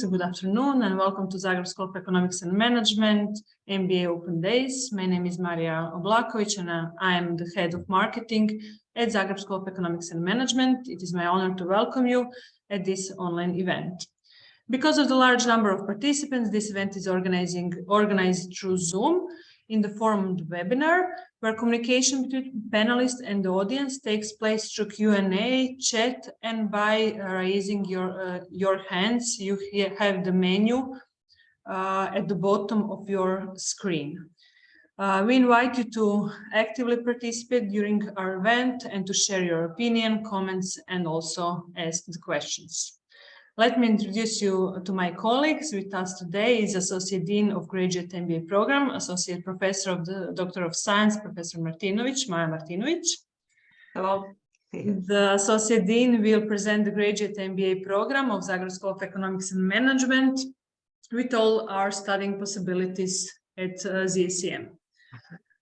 Good afternoon and welcome to Zagreb School of Economics and Management, MBA Open Days. My name is Maja Martinčević and I am the head of marketing at Zagreb School of Economics and Management. It is my honor to welcome you at this online event. Because of the large number of participants, this event is organized through Zoom in the form of the webinar, where communication between panelists and the audience takes place through Q&A, chat, and by raising your hands. You have the menu at the bottom of your screen. We invite you to actively participate during our event and to share your opinion, comments, and also ask the questions. Let me introduce you to my colleagues. With us today is Associate Dean of Graduate MBA Program, Associate Professor of the Doctor of Science, Professor Martinčević, Maja Martinčević. Hello. The Associate Dean will present the Graduate MBA Program of Zagreb School of Economics and Management with all our studying possibilities at ZSEM.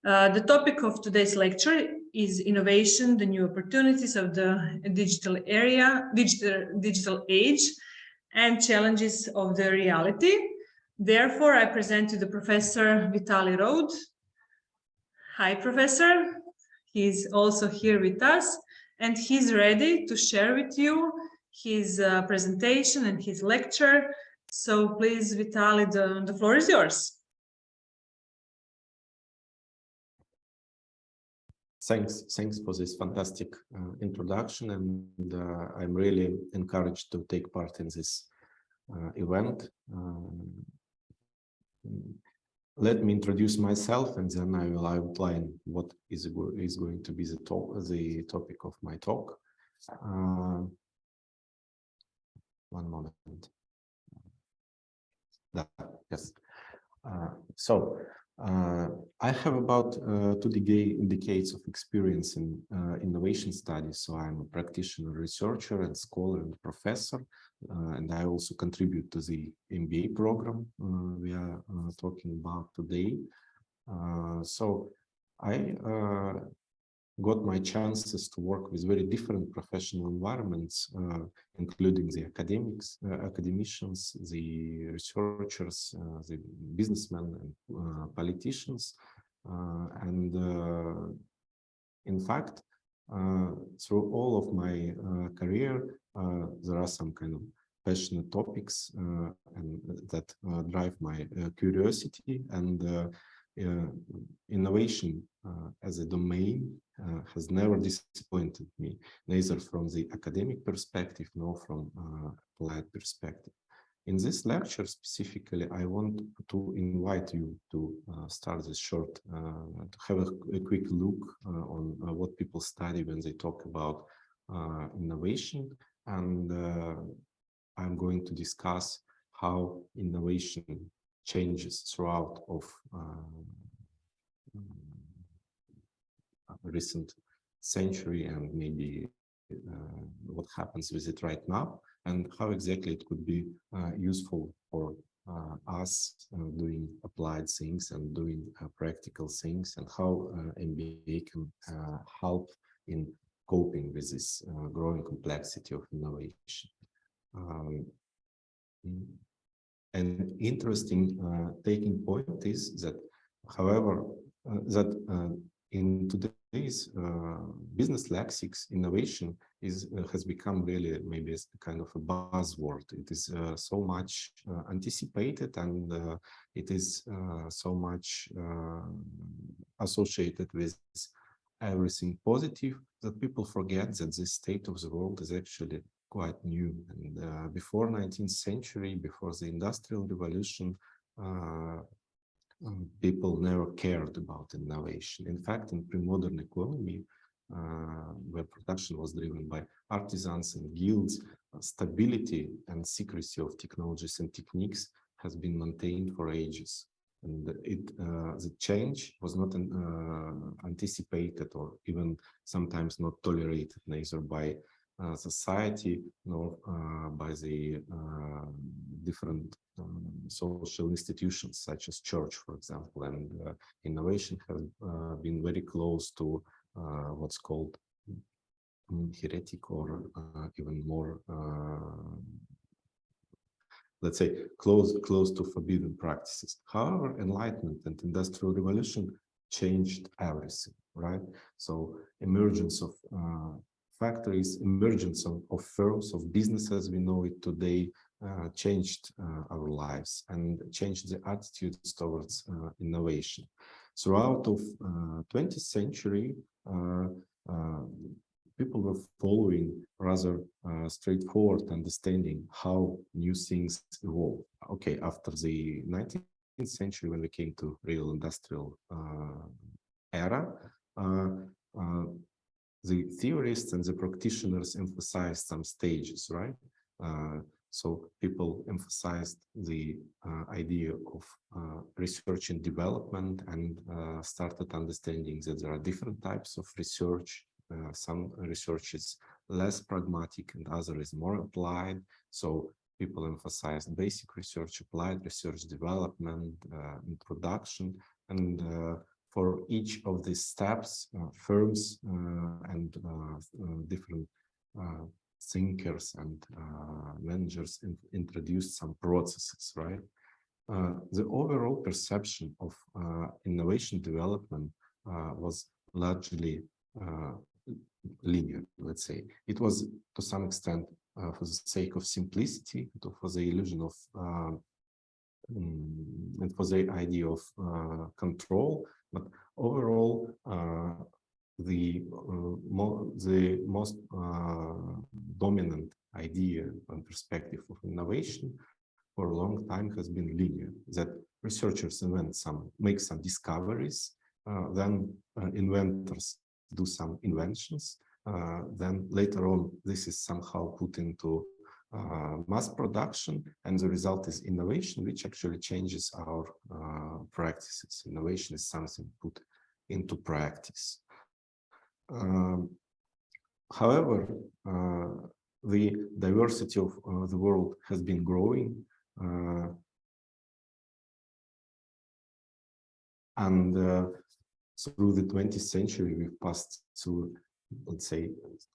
The topic of today's lecture is innovation, the new opportunities of the digital age, and challenges of the reality. Therefore, I present you the Professor Vitaliy Roud. Hi, Professor. He's also here with us, and he's ready to share with you his presentation and his lecture. So please, Vitaliy, the floor is yours. Thanks for this fantastic introduction, and I'm really encouraged to take part in this event. Let me introduce myself, and then I will outline what is going to be the topic of my talk. One moment. Yes. I have about 2 decades of experience in innovation studies. So I'm a practitioner, researcher, and scholar and professor, and I also contribute to the MBA program we are talking about today. So I got my chances to work with very different professional environments, including the academicians, the researchers, the businessmen, and politicians. In fact, through all of my career, there are some kind of passionate topics and that drive my curiosity, and innovation as a domain has never disappointed me, neither from the academic perspective nor from applied perspective. In this lecture specifically, I want to invite you to start this short, to have a quick look on what people study when they talk about innovation, and I'm going to discuss how innovation changes throughout of recent century, and maybe what happens with it right now, and how exactly it could be useful for us doing applied things and doing practical things, and how MBA can help in coping with this growing complexity of innovation. An interesting taking point is that, however, in today's business lexics, innovation has become really maybe a kind of a buzzword. It is so much anticipated, and it is so much associated with everything positive that people forget that this state of the world is actually quite new. And before 19th century, before the Industrial Revolution, people never cared about innovation. In fact, in pre-modern economy, where production was driven by artisans and guilds, stability and secrecy of technologies and techniques has been maintained for ages. And the change was not anticipated, or even sometimes not tolerated, neither by society nor by the different social institutions such as church, for example. And innovation has been very close to what's called heretic, or even more let's say, close to forbidden practices. However, Enlightenment and Industrial Revolution changed everything, right? So emergence of factories, emergence of firms, of business as we know it today, changed our lives and changed the attitudes towards innovation. Throughout of 20th century, people were following rather straightforward understanding how new things evolve. Okay, after the 19th century, when we came to real industrial era, the theorists and the practitioners emphasized some stages, right? So people emphasized the idea of research and development and started understanding that there are different types of research. Some research is less pragmatic and other is more applied. So people emphasized basic research, applied research, development, and production. And for each of these steps, firms and different thinkers and managers introduced some processes, right? The overall perception of innovation development was largely linear, let's say. It was to some extent for the sake of simplicity, for the illusion of and for the idea of control, but overall the most dominant idea and perspective of innovation for a long time has been linear, that researchers make some discoveries, then inventors do some inventions, then later on this is somehow put into mass production, and the result is innovation, which actually changes our practices. Innovation is something put into practice. However, the diversity of the world has been growing, and through the 20th century, we've passed through, let's say,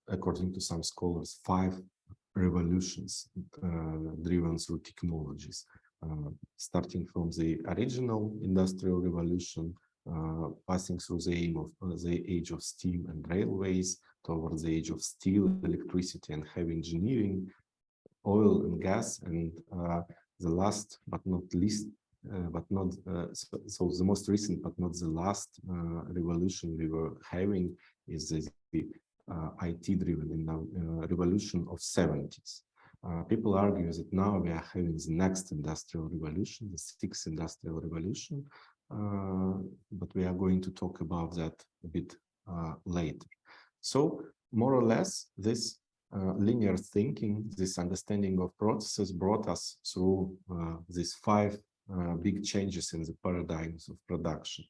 according to some scholars, 5 revolutions driven through technologies, starting from the original industrial revolution, passing through the age of steam and railways, towards the age of steel, electricity, and heavy engineering, oil and gas, and the last but not least, so the most recent but not the last revolution we were having is the IT-driven revolution of 70s. People argue that now we are having the next industrial revolution, the 6th industrial revolution, but we are going to talk about that a bit later. So more or less, this linear thinking, this understanding of processes brought us through these 5 big changes in the paradigms of production.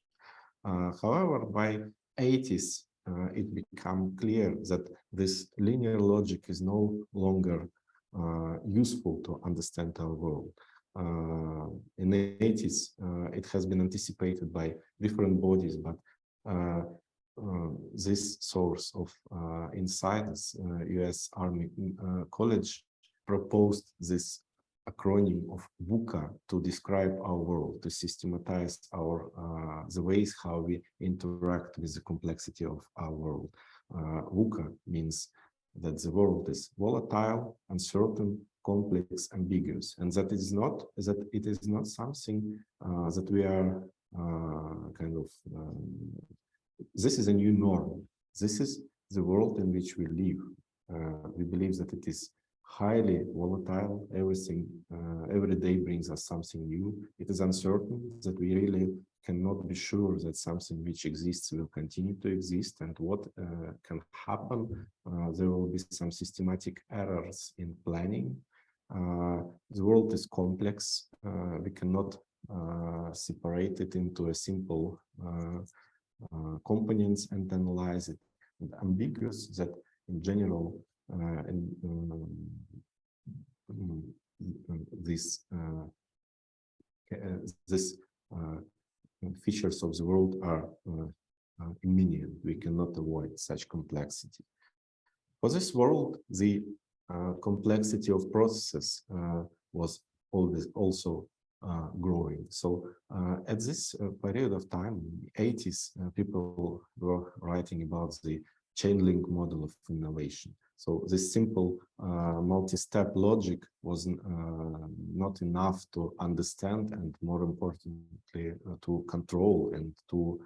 However, by 80s, it became clear that this linear logic is no longer useful to understand our world. In the 80s, it has been anticipated by different bodies, but this source of insiders, US Army College, proposed this acronym of VUCA to describe our world, to systematize our the ways how we interact with the complexity of our world. VUCA means that the world is volatile, uncertain, complex, ambiguous, and that it is not something that we are this is a new norm. This is the world in which we live. We believe that it is highly volatile. Everything, every day brings us something new. It is uncertain, that we really cannot be sure that something which exists will continue to exist, and what can happen. There will be some systematic errors in planning. The world is complex. We cannot separate it into a simple components and analyze it. And ambiguous, that in general, these features of the world are imminent. We cannot avoid such complexity. For this world, the complexity of processes was always also growing. So at this period of time, in the 80s, people were writing about the chain link model of innovation. So this simple multi-step logic was not enough to understand, and more importantly, to control and to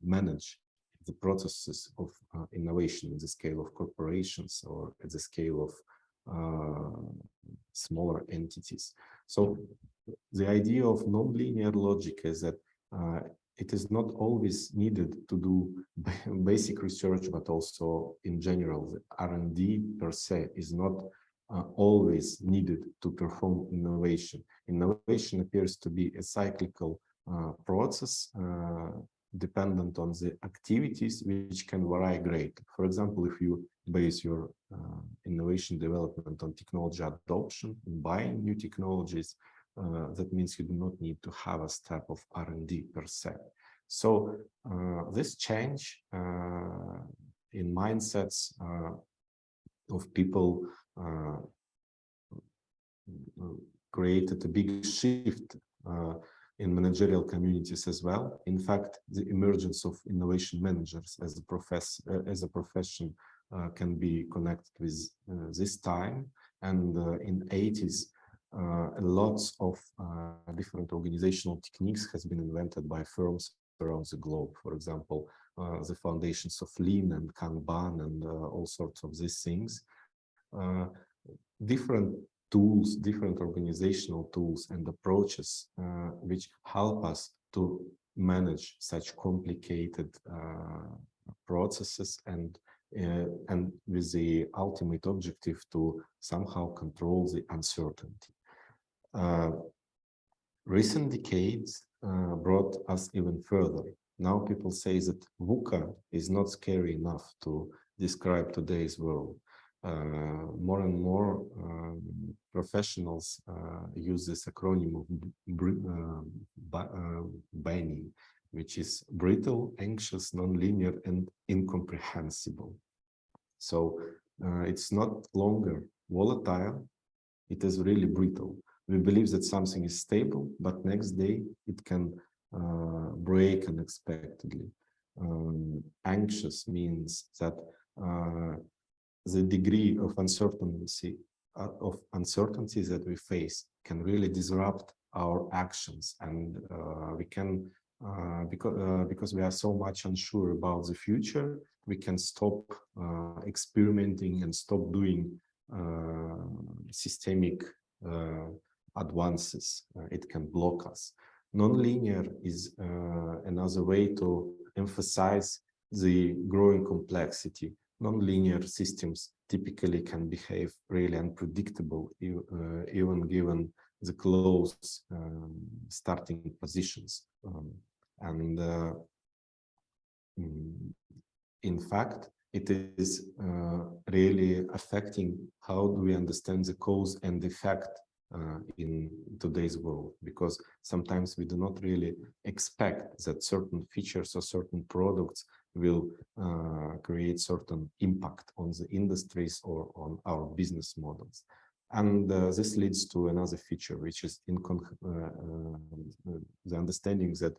manage the processes of innovation in the scale of corporations or at the scale of smaller entities. So the idea of nonlinear logic is that it is not always needed to do basic research, but also in general, the R&D per se is not always needed to perform innovation. Innovation appears to be a cyclical process dependent on the activities, which can vary greatly. For example, if you base your innovation development on technology adoption, buying new technologies, that means you do not need to have a step of R&D per se. So this change in mindsets of people created a big shift in managerial communities as well. In fact, the emergence of innovation managers as a profession can be connected with this time. And in the 80s, lots of different organizational techniques has been invented by firms around the globe. For example, the foundations of Lean and Kanban and all sorts of these things. Different tools, different organizational tools and approaches which help us to manage such complicated processes and with the ultimate objective to somehow control the uncertainty. Recent decades brought us even further. Now people say that VUCA is not scary enough to describe today's world. More and more professionals use this acronym of BANI, which is brittle, anxious, nonlinear, and incomprehensible. So it's not longer volatile, it is really brittle. We believe that something is stable, but next day it can break unexpectedly. Anxious means that the degree of uncertainty that we face can really disrupt our actions, and we can because we are so much unsure about the future, we can stop experimenting and stop doing systemic advances. It can block us. Nonlinear is another way to emphasize the growing complexity. Nonlinear systems typically can behave really unpredictable, even given the close starting positions. In fact, it is really affecting how do we understand the cause and effect in today's world, because sometimes we do not really expect that certain features or certain products will create certain impact on the industries or on our business models. And this leads to another feature, which is the understanding that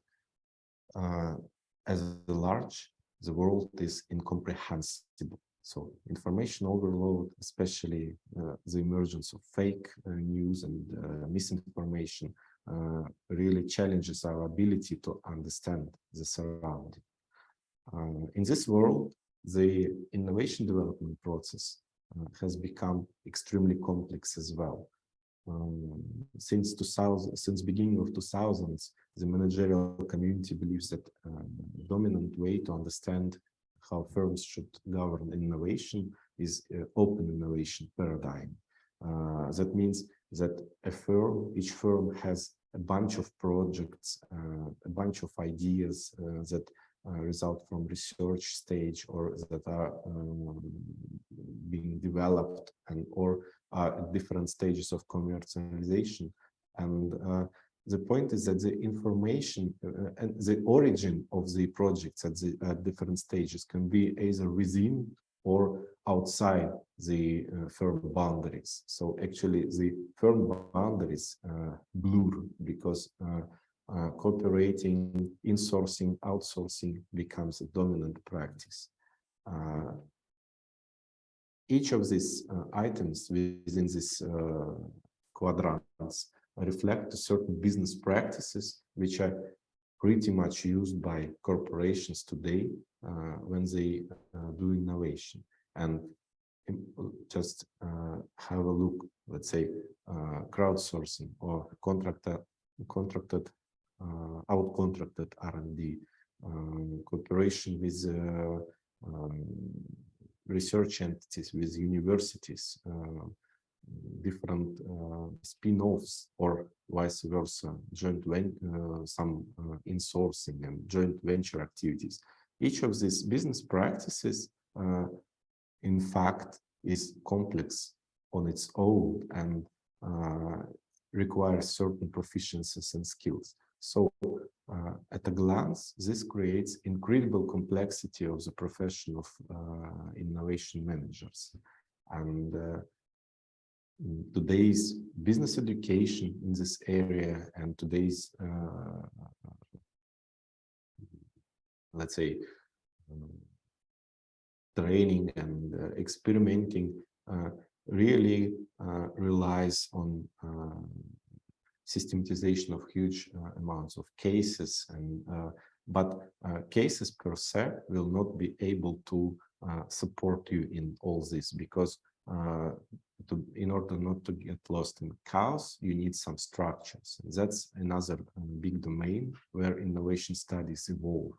as a large, the world is incomprehensible. So information overload, especially the emergence of fake news and misinformation, really challenges our ability to understand the surrounding. In this world, the innovation development process has become extremely complex as well. Since beginning of 2000s, the managerial community believes that the dominant way to understand how firms should govern innovation is open innovation paradigm. That means that each firm has a bunch of projects, a bunch of ideas that result from research stage or that are being developed or are at different stages of commercialization. And the point is that the information and the origin of the projects at different stages can be either within or outside the firm boundaries. So actually the firm boundaries blur because cooperating, insourcing, outsourcing becomes a dominant practice. Each of these items within these quadrants reflect certain business practices which are pretty much used by corporations today when they do innovation. And just have a look, let's say, crowdsourcing or outcontracted R&D, cooperation with research entities, with universities, different spin-offs or vice versa, some insourcing and joint venture activities. Each of these business practices, in fact, is complex on its own and requires certain proficiencies and skills. So at a glance, this creates incredible complexity of the profession of innovation managers. And today's business education in this area and today's, let's say, training and experimenting really relies on systematization of huge amounts of cases, and but cases per se will not be able to support you in all this, because in order not to get lost in chaos, you need some structures. And that's another big domain where innovation studies evolve.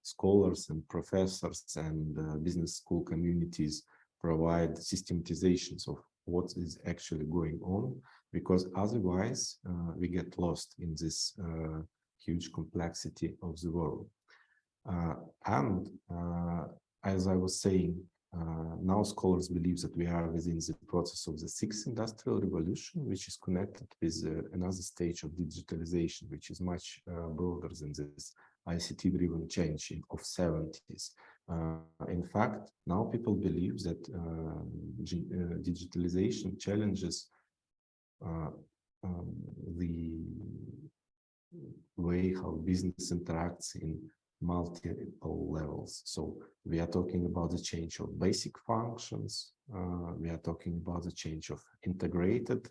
Scholars and professors and business school communities provide systematizations of what is actually going on, because otherwise we get lost in this huge complexity of the world. As I was saying, now scholars believe that we are within the process of the sixth industrial revolution, which is connected with another stage of digitalization, which is much broader than this ICT-driven change of 70s. In fact, now people believe that digitalization challenges the way how business interacts in multiple levels. So we are talking about the change of basic functions, we are talking about the change of integrated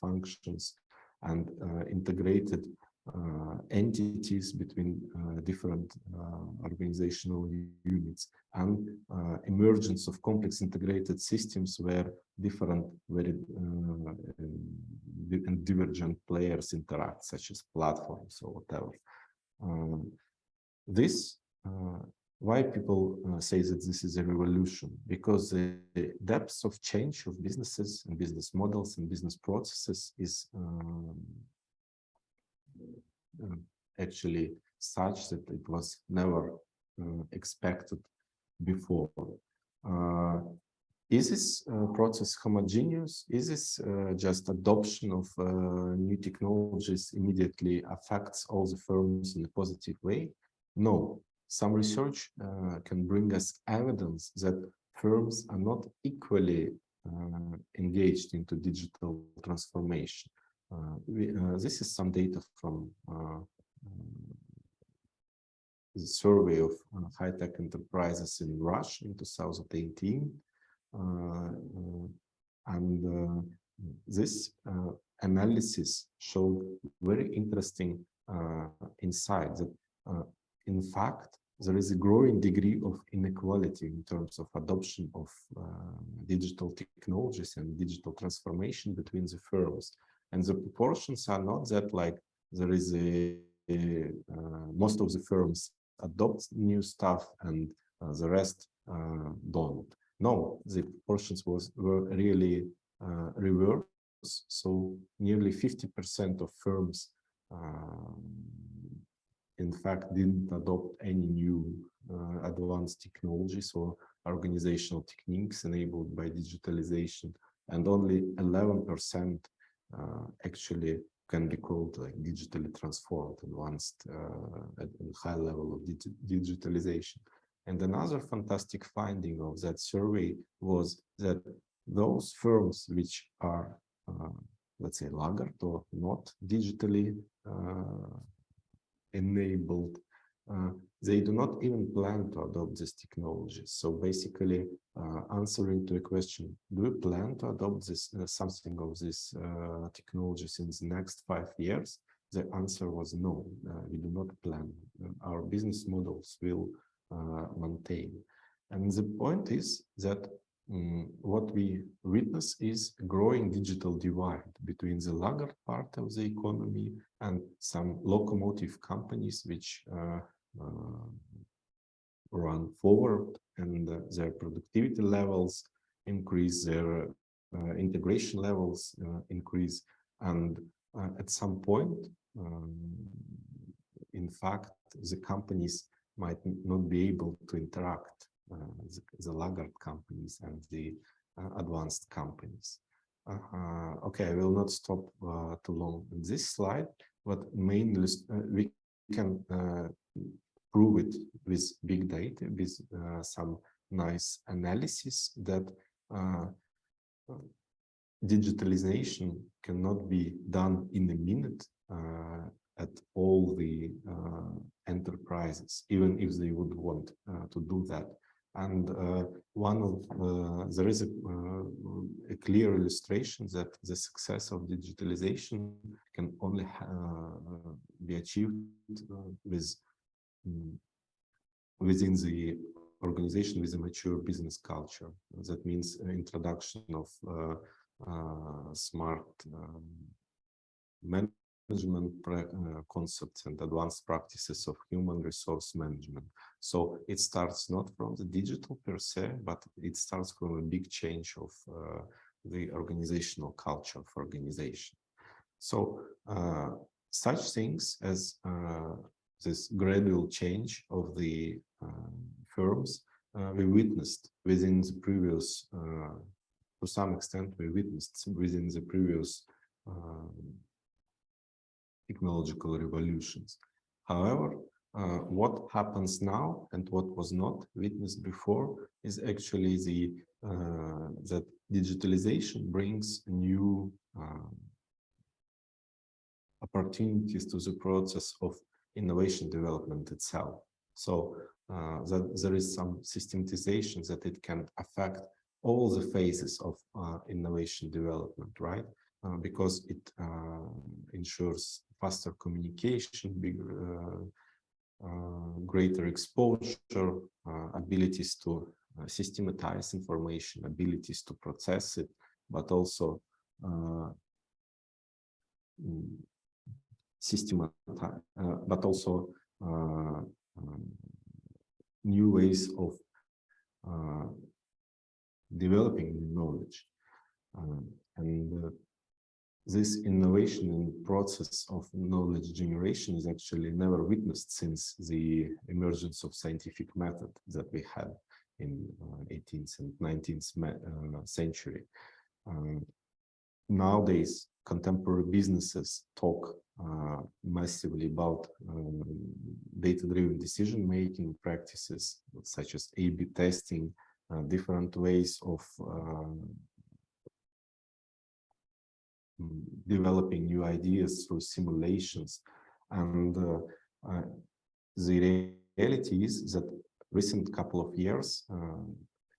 functions and integrated entities between different organizational units, and emergence of complex integrated systems where different very divergent players interact, such as platforms or whatever. Why people say that this is a revolution? Because the depth of change of businesses and business models and business processes is actually such that it was never expected before. Is this process homogeneous? Is this just adoption of new technologies immediately affects all the firms in a positive way? No. Some research can bring us evidence that firms are not equally engaged into digital transformation. This is some data from the survey of high-tech enterprises in Russia in 2018. This analysis showed very interesting insight that, in fact, there is a growing degree of inequality in terms of adoption of digital technologies and digital transformation between the firms. And the proportions are not that like there is most of the firms adopt new stuff and the rest don't. No, the proportions were really reversed. So nearly 50% of firms in fact didn't adopt any new advanced technologies or organizational techniques enabled by digitalization, and only 11% actually can be called like digitally transformed, advanced at a high level of digitalization. And another fantastic finding of that survey was that those firms which are, let's say, laggard or not digitally enabled, they do not even plan to adopt these technologies. So basically, answering to a question, do you plan to adopt this something of this technologies in the next 5 years? The answer was no, we do not plan. Our business models will maintain. And the point is that what we witness is a growing digital divide between the laggard part of the economy and some locomotive companies which run forward, and their productivity levels increase, their integration levels increase, and at some point, in fact, the companies might not be able to interact, the laggard companies and the advanced companies. Okay, I will not stop too long on this slide, but mainly we can prove it with big data, with some nice analysis that digitalization cannot be done in a minute at all the enterprises, even if they would want to do that. And there is a clear illustration that the success of digitalization can only be achieved within the organization with a mature business culture. That means introduction of smart management concepts and advanced practices of human resource management. So it starts not from the digital per se, but it starts from a big change of the organizational culture of organization. So such things as this gradual change of the firms we witnessed within the previous, to some extent, we witnessed within the previous technological revolutions. However, what happens now and what was not witnessed before is actually the that digitalization brings new opportunities to the process of innovation development itself. So that there is some systematization that it can affect all the phases of innovation development, right? Because it ensures faster communication, bigger, greater exposure, abilities to systematize information, abilities to process it, but also new ways of developing knowledge. This innovation in process of knowledge generation is actually never witnessed since the emergence of scientific method that we had in 18th and 19th century. Nowadays, contemporary businesses talk massively about data-driven decision-making practices, such as A/B testing, different ways of developing new ideas through simulations. And the reality is that recent couple of years,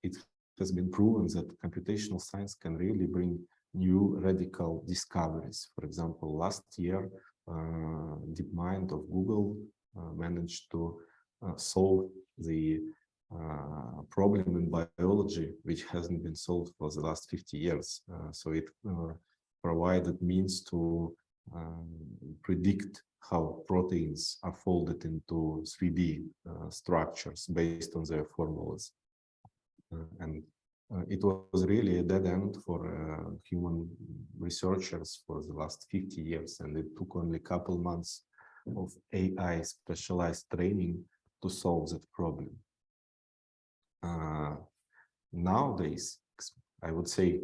it has been proven that computational science can really bring new radical discoveries. For example, last year, DeepMind of Google managed to solve the problem in biology, which hasn't been solved for the last 50 years. So it provided means to predict how proteins are folded into 3D structures based on their formulas. And it was really a dead end for human researchers for the last 50 years. And it took only a couple months of AI specialized training to solve that problem. Nowadays, I would say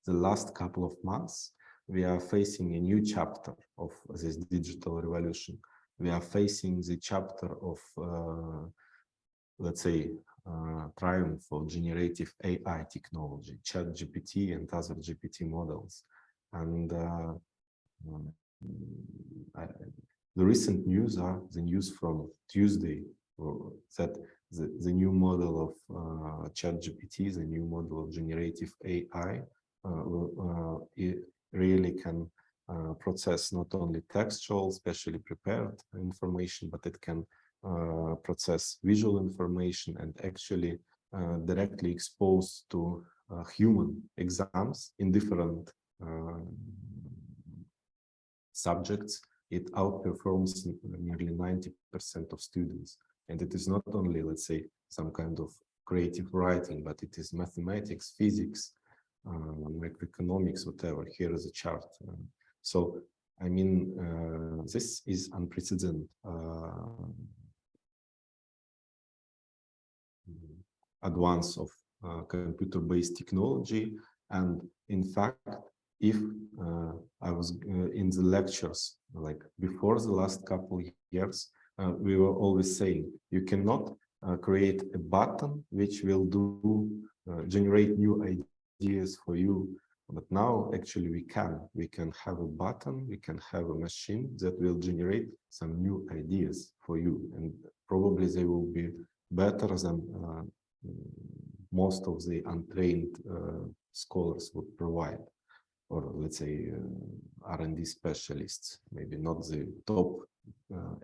the last couple of months, we are facing a new chapter of this digital revolution. We are facing the chapter of let's say, triumph of generative AI technology, ChatGPT and other GPT models. And the recent news are the news from Tuesday that the new model of ChatGPT, the new model of generative AI, it really can process not only textual, specially prepared information, but it can process visual information and actually directly expose to human exams in different subjects. It outperforms nearly 90% of students. And it is not only, let's say, some kind of creative writing, but it is mathematics, physics, macroeconomics, whatever. Here is a chart. So, I mean, this is unprecedented advance of computer-based technology. And in fact, if I was in the lectures, like before the last couple of years, we were always saying, you cannot create a button which will generate new ideas for you. But now actually we can have a button, we can have a machine that will generate some new ideas for you. And probably they will be better than most of the untrained scholars would provide, or let's say R&D specialists, maybe not the top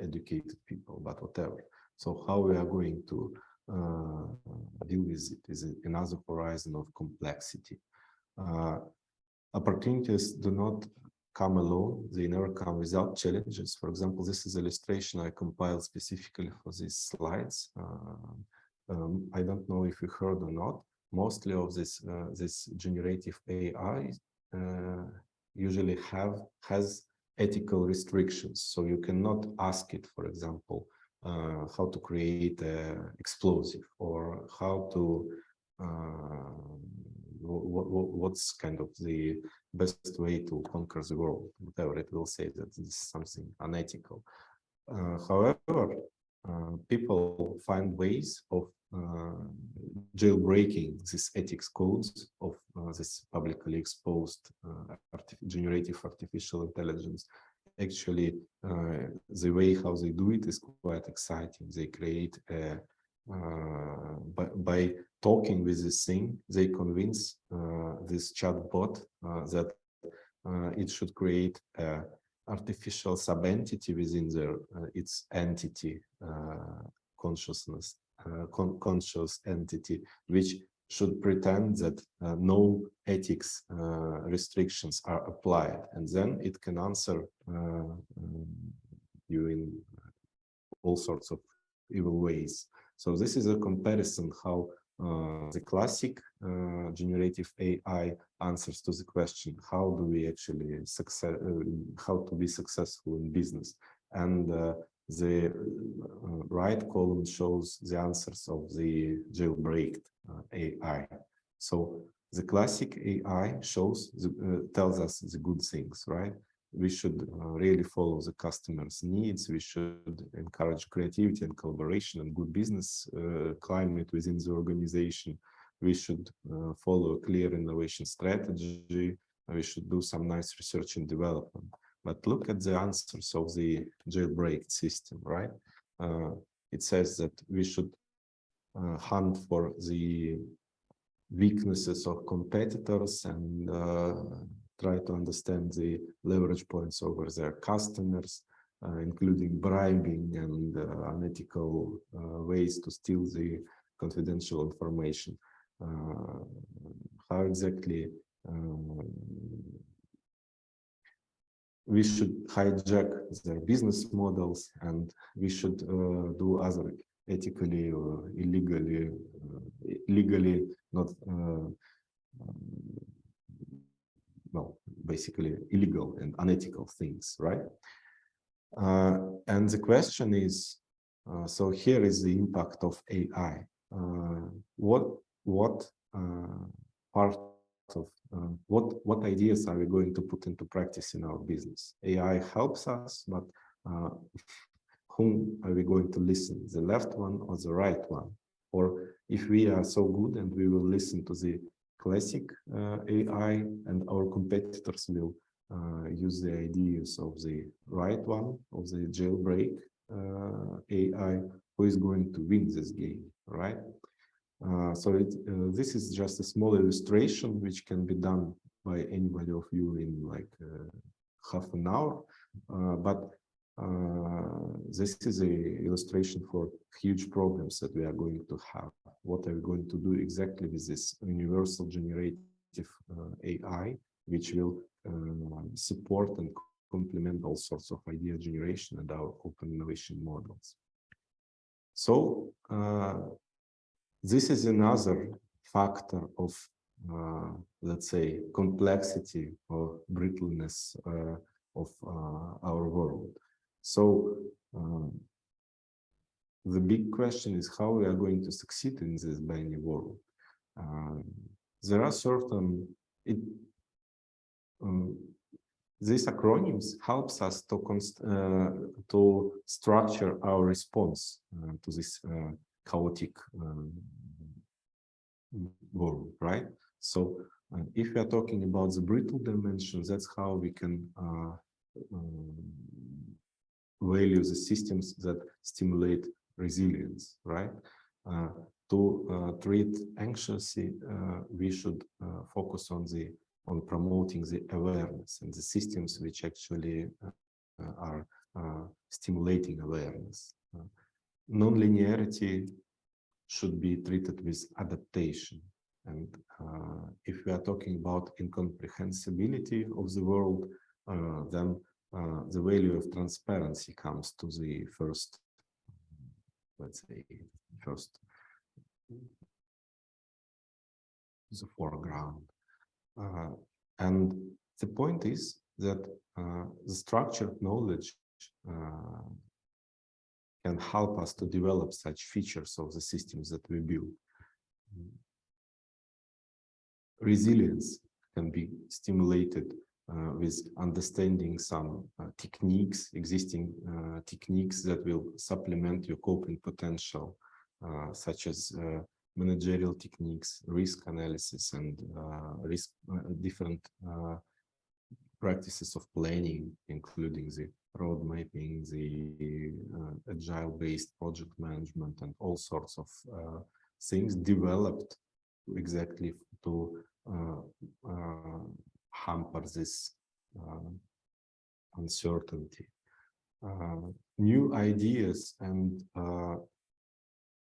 educated people, but whatever. So how we are going to deal with it is another horizon of complexity. Opportunities do not come alone, they never come without challenges. For example, this is an illustration I compiled specifically for these slides. I don't know if you heard or not, mostly of this generative AI usually has ethical restrictions. So you cannot ask it, for example, how to create an explosive, or how to what's kind of the best way to conquer the world, whatever. It will say that this is something unethical. However, people find ways of jailbreaking these ethics codes of this publicly exposed generative artificial intelligence. Actually, the way how they do it is quite exciting. They create by talking with this thing, they convince this chatbot that it should create artificial sub-entity within its entity consciousness, conscious entity, which should pretend that no ethics restrictions are applied, and then it can answer you in all sorts of evil ways. So this is a comparison how the classic generative AI answers to the question, how do we actually how to be successful in business? And the right column shows the answers of the jailbreaked AI. So the classic AI tells us the good things, right? We should really follow the customer's needs. We should encourage creativity and collaboration and good business climate within the organization. We should follow a clear innovation strategy. We should do some nice research and development. But look at the answers of the jailbreak system, right? It says that we should hunt for the weaknesses of competitors and try to understand the leverage points over their customers, including bribing and unethical ways to steal the confidential information. How exactly we should hijack their business models, and we should do other ethically or illegally, legally not well, basically illegal and unethical things, right? And the question is, so here is the impact of AI. What part of what ideas are we going to put into practice in our business? AI helps us, but whom are we going to listen? The left one or the right one? Or if we are so good and we will listen to the classic AI, and our competitors will use the ideas of the right one, of the jailbreak AI, who is going to win this game, right? This is just a small illustration which can be done by anybody of you in like half an hour, but this is an illustration for huge problems that we are going to have. What are we going to do exactly with this universal generative AI, which will support and complement all sorts of idea generation and our open innovation models. So this is another factor of, let's say, complexity or brittleness of our world. So the big question is how we are going to succeed in this BANI world. There are certain, these acronyms helps us to structure our response to this chaotic world, right? So if we are talking about the brittle dimensions, that's how we can value the systems that stimulate resilience, right? To treat anxiety, we should focus on promoting the awareness and the systems which actually are stimulating awareness. Non-linearity should be treated with adaptation. And if we are talking about incomprehensibility of the world, then the value of transparency comes to the first, let's say, the foreground. And the point is that the structured knowledge can help us to develop such features of the systems that we build. Resilience can be stimulated with understanding some techniques, existing techniques that will supplement your coping potential, such as managerial techniques, risk analysis, and different practices of planning, including the road mapping, the agile-based project management, and all sorts of things developed exactly to hamper this uncertainty. New ideas and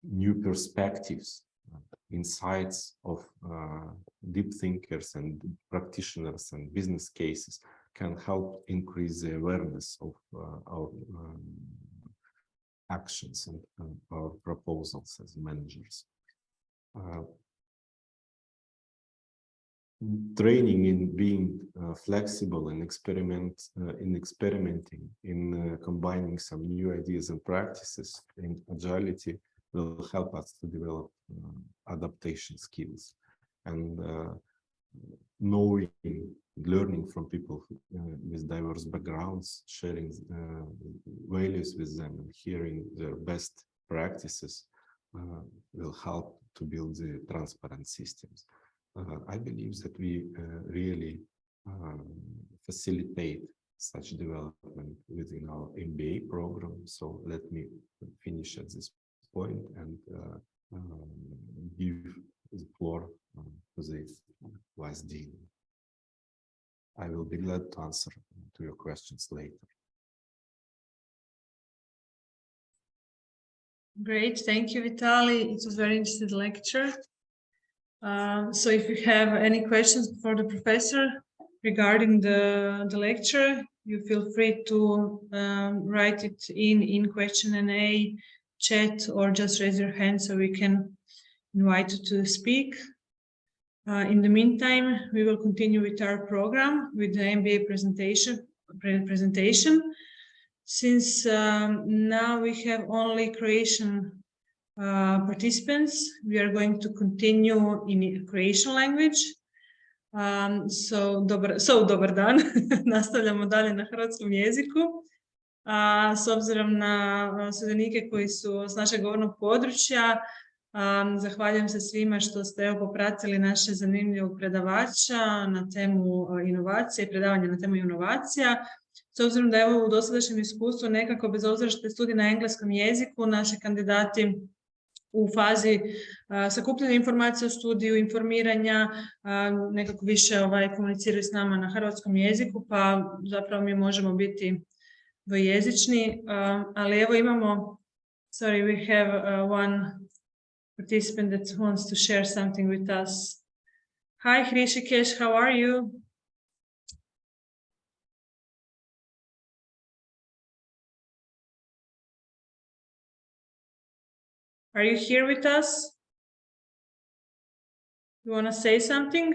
new perspectives, insights of deep thinkers and practitioners and business cases can help increase the awareness of our actions and our proposals as managers. Training in being flexible and experimenting, in combining some new ideas and practices in agility will help us to develop adaptation skills, and learning from people with diverse backgrounds, sharing values with them and hearing their best practices will help to build the transparent systems. I believe that we really facilitate such development within our MBA program. So let me finish at this point and give the floor to the Vice Dean. I will be glad to answer to your questions later. Great, thank you, Vitaliy. It was a very interesting lecture. So if you have any questions for the professor regarding the lecture, you feel free to write it in Q&A chat, or just raise your hand so we can invite you to speak. In the meantime, we will continue with our program with the MBA presentation. Since now we have only Croatian participants, we are going to continue in Croatian language. Dobar dan, nastavljamo dalje na hrvatskom jeziku. S obzirom na sudionike koji su s našeg govornog područja, Zahvaljujem se svima što ste popratili naše zanimljivog predavača na temu inovacije, predavanja na temu inovacija. S obzirom da je ovo u dosadašnjem iskustvu nekako, bez obzira što je studij na engleskom jeziku, naši kandidati u fazi sakupljanja informacija o studiju, informiranja, nekako više komuniciraju s nama na hrvatskom jeziku, pa zapravo mi možemo biti dvojezični, ali evo imamo, sorry, we have one participant that wants to share something with us. Hi, Hrishikesh, how are you? Are you here with us? You want to say something?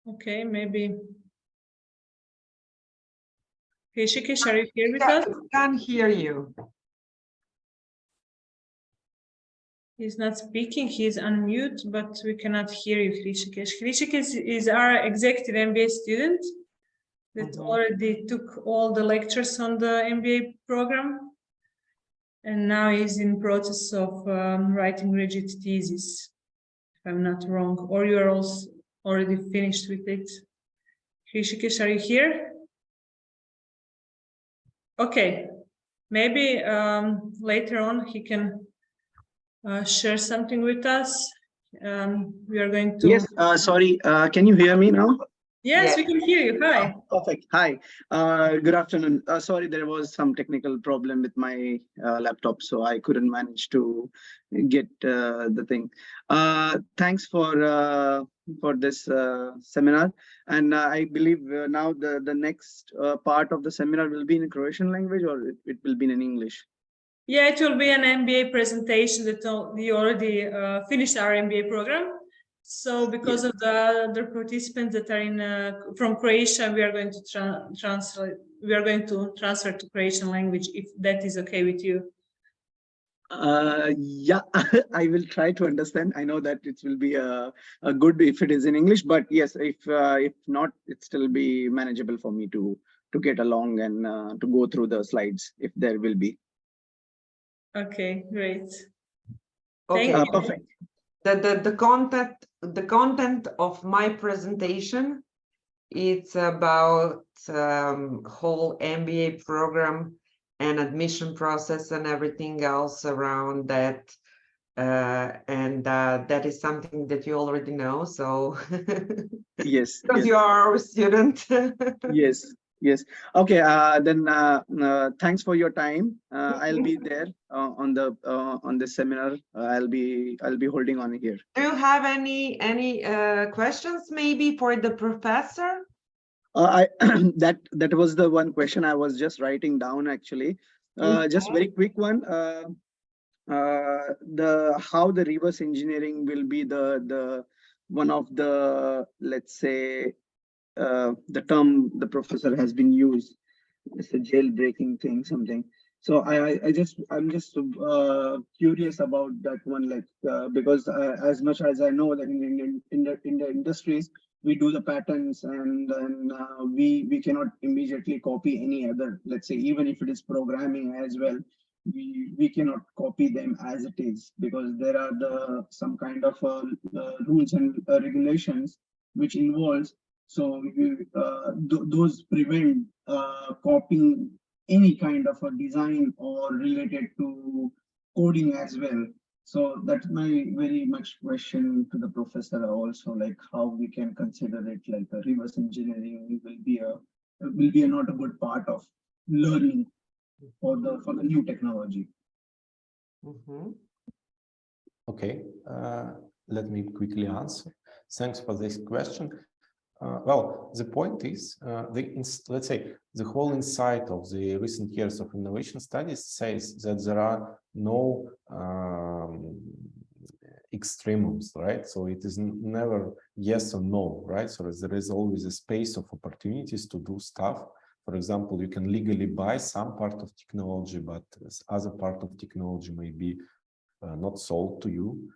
Okay, maybe. Hrishikesh, are you here with us? I can't hear you. He's not speaking, he's on mute, but we cannot hear you, Hrishikesh. Hrishikesh is our executive MBA student that already took all the lectures on the MBA program. And now he's in process of writing rigid thesis, if I'm not wrong, or you are also already finished with it. Hrishikesh, are you here? Okay, maybe later on he can share something with us. We are going to... Yes, sorry, can you hear me now? Yes, we can hear you. Hi. Perfect. Hi, good afternoon. Sorry, there was some technical problem with my laptop, so I couldn't manage to get the thing. Thanks for this seminar. And I believe now the next part of the seminar will be in Croatian language, or it will be in English? Yeah, it will be an MBA presentation that we already finished our MBA program. So because of the other participants that are from Croatia, we are going to transfer to Croatian language, if that is okay with you. Yeah, I will try to understand. I know that it will be a good if it is in English, but yes, if not, it still be manageable for me to get along and to go through the slides if there will be. Okay, great. Okay, Thank you. Perfect. The content of my presentation, it's about whole MBA program and admission process and everything else around that. And that is something that you already know. So Yes. because Yes. you are our student. Yes. Yes. Okay. Then thanks for your time. I'll be there on the seminar. I'll be holding on here. Do you have any questions maybe for the professor? I that was the one question I was just writing down actually. Just very quick one. How the reverse engineering will be the one of the, let's say, the term the professor has been used. It's a jailbreaking thing, something. So I'm just curious about that one, like because as much as I know that in the industries we do the patterns and we cannot immediately copy any other, let's say, even if it is programming as well, we cannot copy them as it is, because there are some kind of rules and regulations which involves. So those prevent copying any kind of a design or related to coding as well. So that's my very much question to the professor also, like how we can consider it like a reverse engineering will be not a good part of learning for the new technology. Okay, let me quickly answer. Thanks for this question. Well, the point is, let's say, the whole insight of the recent years of innovation studies says that there are no extremes, right? So it is never yes or no, right? So there is always a space of opportunities to do stuff. For example, you can legally buy some part of technology, but other part of technology may be not sold to you.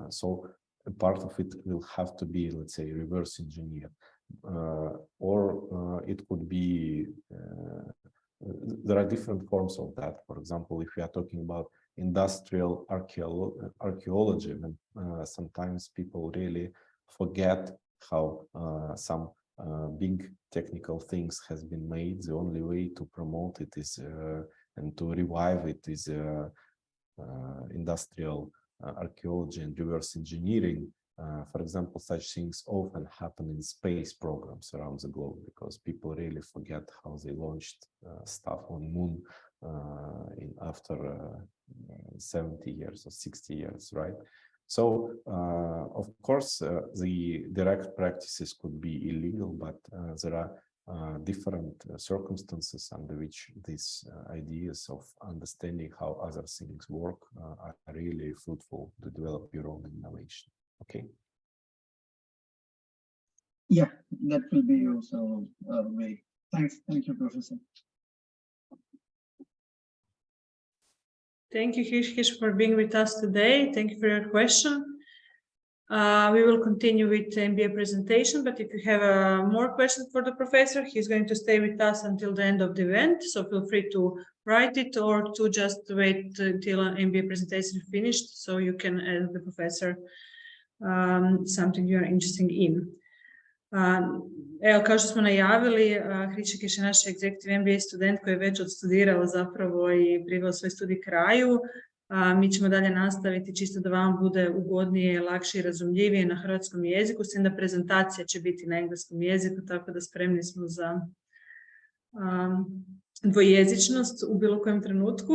So a part of it will have to be, let's say, reverse engineered. or it could be, there are different forms of that. For example, if we are talking about industrial archaeology, then sometimes people really forget how some big technical things has been made. The only way to promote it is and to revive it is industrial archaeology and reverse engineering. For example, such things often happen in space programs around the globe because people really forget how they launched stuff on moon after 70 years or 60 years, right? So, of course, the direct practices could be illegal, but there are different circumstances under which these ideas of understanding how other things work are really fruitful to develop your own innovation. Okay. Yeah, that will be also great. Thanks. Thank you, Professor. Thank you, Hirsch, for being with us today. Thank you for your question. We will continue with the MBA presentation, but if you have more questions for the professor, he's going to stay with us until the end of the event. So feel free to write it or to just wait until an MBA presentation is finished so you can ask the professor something you are interested in. Evo, kao što smo najavili, Hriščić je naš Executive MBA student koji je već odstudirao zapravo i priveo svoj studij kraju. Mi ćemo dalje nastaviti čisto da vam bude ugodnije, lakše i razumljivije na hrvatskom jeziku, s tim da prezentacija će biti na engleskom jeziku, tako da spremni smo za dvojezičnost u bilo kojem trenutku.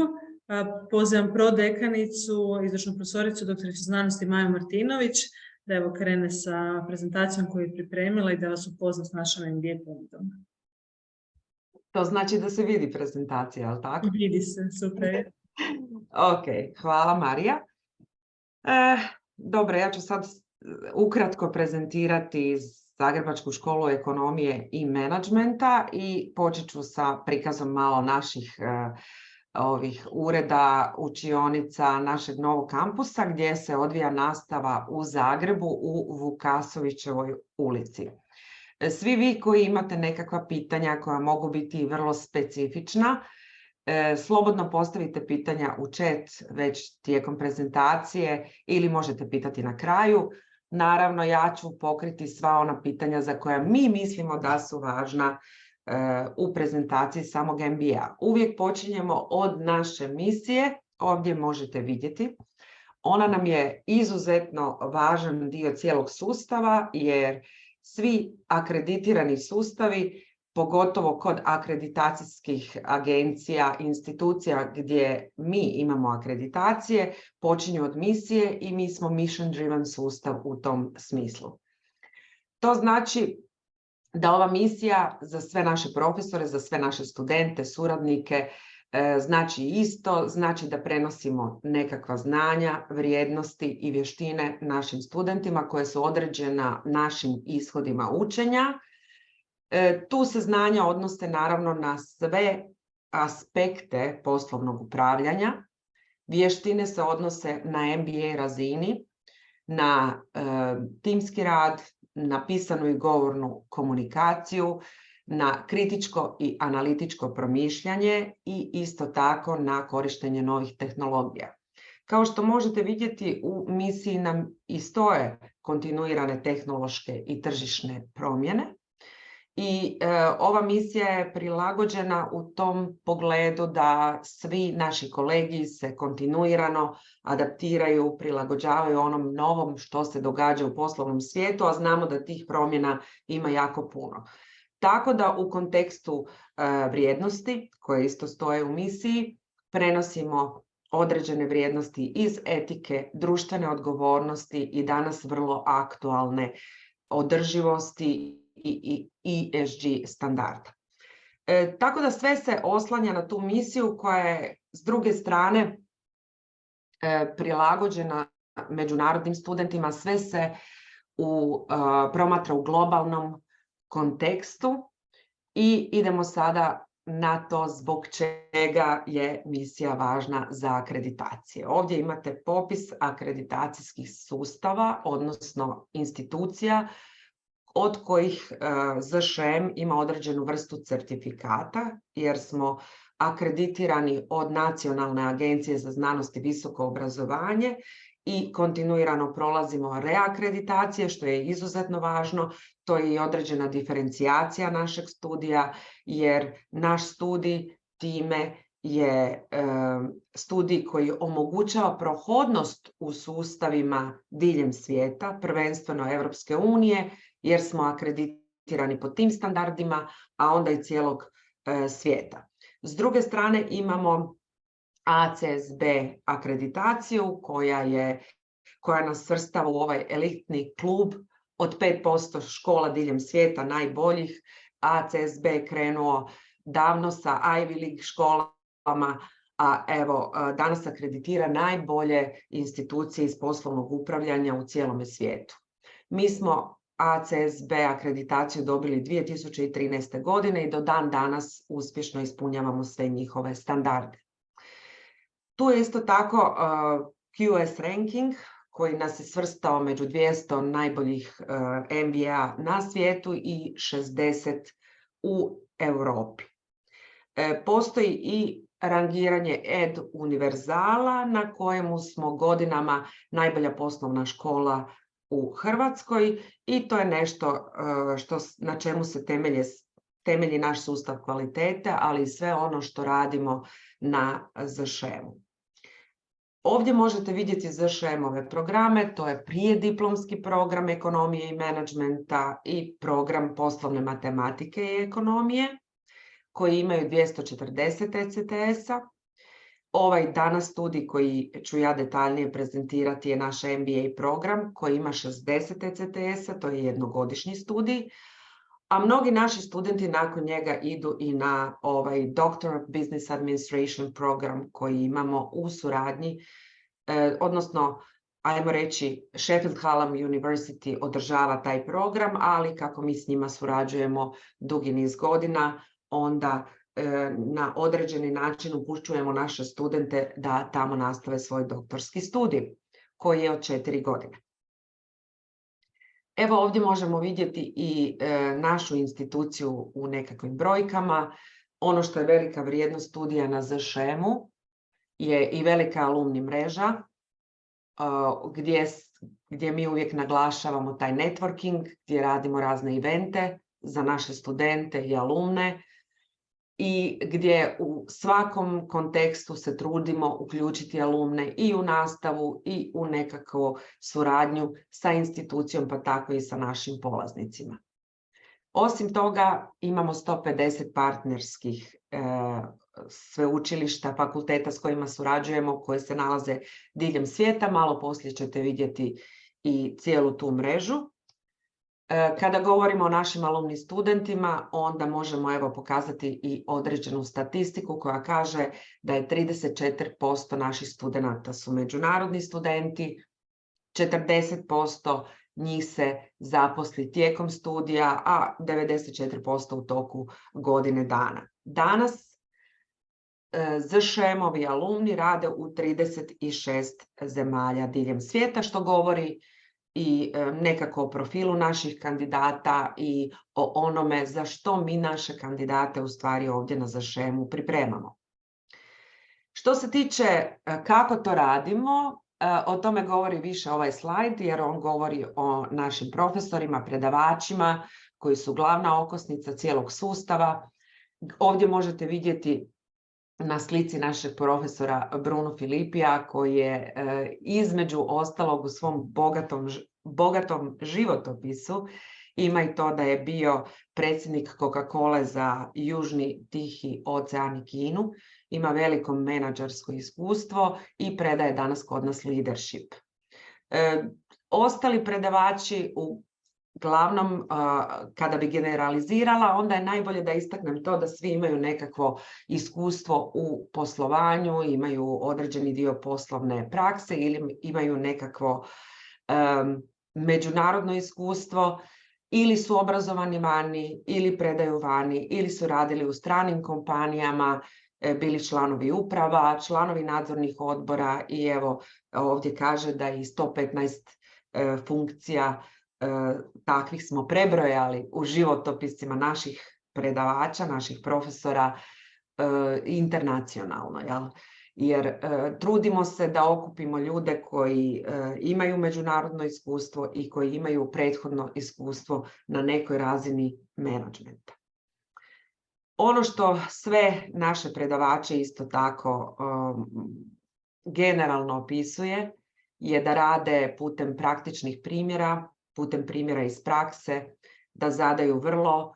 Pozivam prodekanicu, izvršnu profesoricu, doktoricu znanosti Maju Martinović, da evo krene sa prezentacijom koju je pripremila i da vas upozna s našom MBA ponudom. To znači da se vidi prezentacija, je li tako? Vidi se, super. Ok, hvala Marija. Dobro, ja ću sad ukratko prezentirati Zagrebačku školu ekonomije i menadžmenta i počet ću sa prikazom malo naših ovih ureda, učionica našeg novog kampusa gdje se odvija nastava u Zagrebu u Vukasovićevoj ulici. Svi vi koji imate nekakva pitanja koja mogu biti vrlo specifična, slobodno postavite pitanja u chat već tijekom prezentacije ili možete pitati na kraju. Naravno, ja ću pokriti sva ona pitanja za koja mi mislimo da su važna u prezentaciji samog MBA. Uvijek počinjemo od naše misije, ovdje možete vidjeti. Ona nam je izuzetno važan dio cijelog sustava jer svi akreditirani sustavi, pogotovo kod akreditacijskih agencija, institucija gdje mi imamo akreditacije, počinju od misije i mi smo mission driven sustav u tom smislu. To znači da ova misija za sve naše profesore, za sve naše studente, suradnike, znači isto, znači da prenosimo nekakva znanja, vrijednosti i vještine našim studentima koje su određena našim ishodima učenja. Tu se znanja odnose naravno na sve aspekte poslovnog upravljanja. Vještine se odnose na MBA razini, na timski rad, na pisanu i govornu komunikaciju, na kritičko i analitičko promišljanje i isto tako na korištenje novih tehnologija. Kao što možete vidjeti, u misiji nam i stoje kontinuirane tehnološke i tržišne promjene. I ova misija je prilagođena u tom pogledu da svi naši kolegi se kontinuirano adaptiraju, prilagođavaju onom novom što se događa u poslovnom svijetu, a znamo da tih promjena ima jako puno. Tako da u kontekstu vrijednosti, koje isto stoje u misiji, prenosimo određene vrijednosti iz etike, društvene odgovornosti i danas vrlo aktualne održivosti i ESG standarda. Tako da sve se oslanja na tu misiju koja je s druge strane prilagođena međunarodnim studentima, sve se promatra u globalnom kontekstu i idemo sada na to zbog čega je misija važna za akreditacije. Ovdje imate popis akreditacijskih sustava, odnosno institucija od kojih ZSEM ima određenu vrstu certifikata, jer smo akreditirani od Nacionalne agencije za znanost i visoko obrazovanje i kontinuirano prolazimo reakreditacije, što je izuzetno važno. To je i određena diferencijacija našeg studija, jer naš studij time je studij koji omogućava prohodnost u sustavima diljem svijeta, prvenstveno Europske unije, jer smo akreditirani po tim standardima, a onda i cijelog svijeta. S druge strane imamo ACSB akreditaciju koja nas svrstava u ovaj elitni klub od 5% škola diljem svijeta najboljih. ACSB je krenuo davno sa Ivy League školama, a evo danas akreditira najbolje institucije iz poslovnog upravljanja u cijelome svijetu. Mi smo ACSB akreditaciju dobili 2013. godine i do dan danas uspješno ispunjavamo sve njihove standarde. Tu je isto tako QS ranking koji nas je svrstao među 200 najboljih MBA na svijetu i 60 u Europi. Postoji i rangiranje Ed Univerzala na kojemu smo godinama najbolja poslovna škola u Hrvatskoj i to je nešto na čemu se temelji naš sustav kvalitete, ali i sve ono što radimo na ZSEM-u. Ovdje možete vidjeti ZSEM-ove programe, to je prijediplomski program ekonomije i menadžmenta i program poslovne matematike i ekonomije, koji imaju 240 ECTS-a. Ovaj danas studij koji ću ja detaljnije prezentirati je naš MBA program koji ima 60 ECTS-a, to je jednogodišnji studij, a mnogi naši studenti nakon njega idu i na ovaj Doctor of Business Administration program koji imamo u suradnji, odnosno, ajmo reći, Sheffield Hallam University održava taj program, ali kako mi s njima surađujemo dugi niz godina, onda na određeni način upućujemo naše studente da tamo nastave svoj doktorski studij, koji je od 4 godine. Evo ovdje možemo vidjeti i našu instituciju u nekakvim brojkama. Ono što je velika vrijednost studija na ZSEM-u je i velika alumni mreža, gdje mi uvijek naglašavamo taj networking, gdje radimo razne evente za naše studente i alumne, i gdje u svakom kontekstu se trudimo uključiti alumne i u nastavu i u nekakvu suradnju sa institucijom, pa tako i sa našim polaznicima. Osim toga, imamo 150 partnerskih sveučilišta, fakulteta s kojima surađujemo, koje se nalaze diljem svijeta. Malo poslije ćete vidjeti i cijelu tu mrežu. Kada govorimo o našim alumni studentima, onda možemo evo pokazati i određenu statistiku koja kaže da je 34% naših studenata su međunarodni studenti, 40% njih se zaposli tijekom studija, a 94% u toku godine dana. Danas ZSEM-ovi alumni rade u 36 zemalja diljem svijeta, što govori i nekako o profilu naših kandidata i o onome za što mi naše kandidate u stvari ovdje na ZSEM-u pripremamo. Što se tiče kako to radimo, o tome govori više ovaj slajd, jer on govori o našim profesorima, predavačima koji su glavna okosnica cijelog sustava. Ovdje možete vidjeti na slici našeg profesora Bruno Filipija, koji je između ostalog u svom bogatom životopisu ima i to da je bio predsjednik Coca-Cole za Južni Tihi ocean i Kinu, ima veliko menadžersko iskustvo i predaje danas kod nas leadership. Ostali predavači uglavnom, kada bi generalizirala, onda je najbolje da istaknem to da svi imaju nekakvo iskustvo u poslovanju, imaju određeni dio poslovne prakse ili imaju nekakvo međunarodno iskustvo, ili su obrazovani vani, ili predaju vani, ili su radili u stranim kompanijama, bili članovi uprava, članovi nadzornih odbora i evo ovdje kaže da je 115 funkcija takvih smo prebrojali u životopisima naših predavača, naših profesora internacionalno, jel? Jer trudimo se da okupimo ljude koji imaju međunarodno iskustvo i koji imaju prethodno iskustvo na nekoj razini menadžmenta. Ono što sve naše predavače isto tako generalno opisuje je da rade putem praktičnih primjera, putem primjera iz prakse, da zadaju vrlo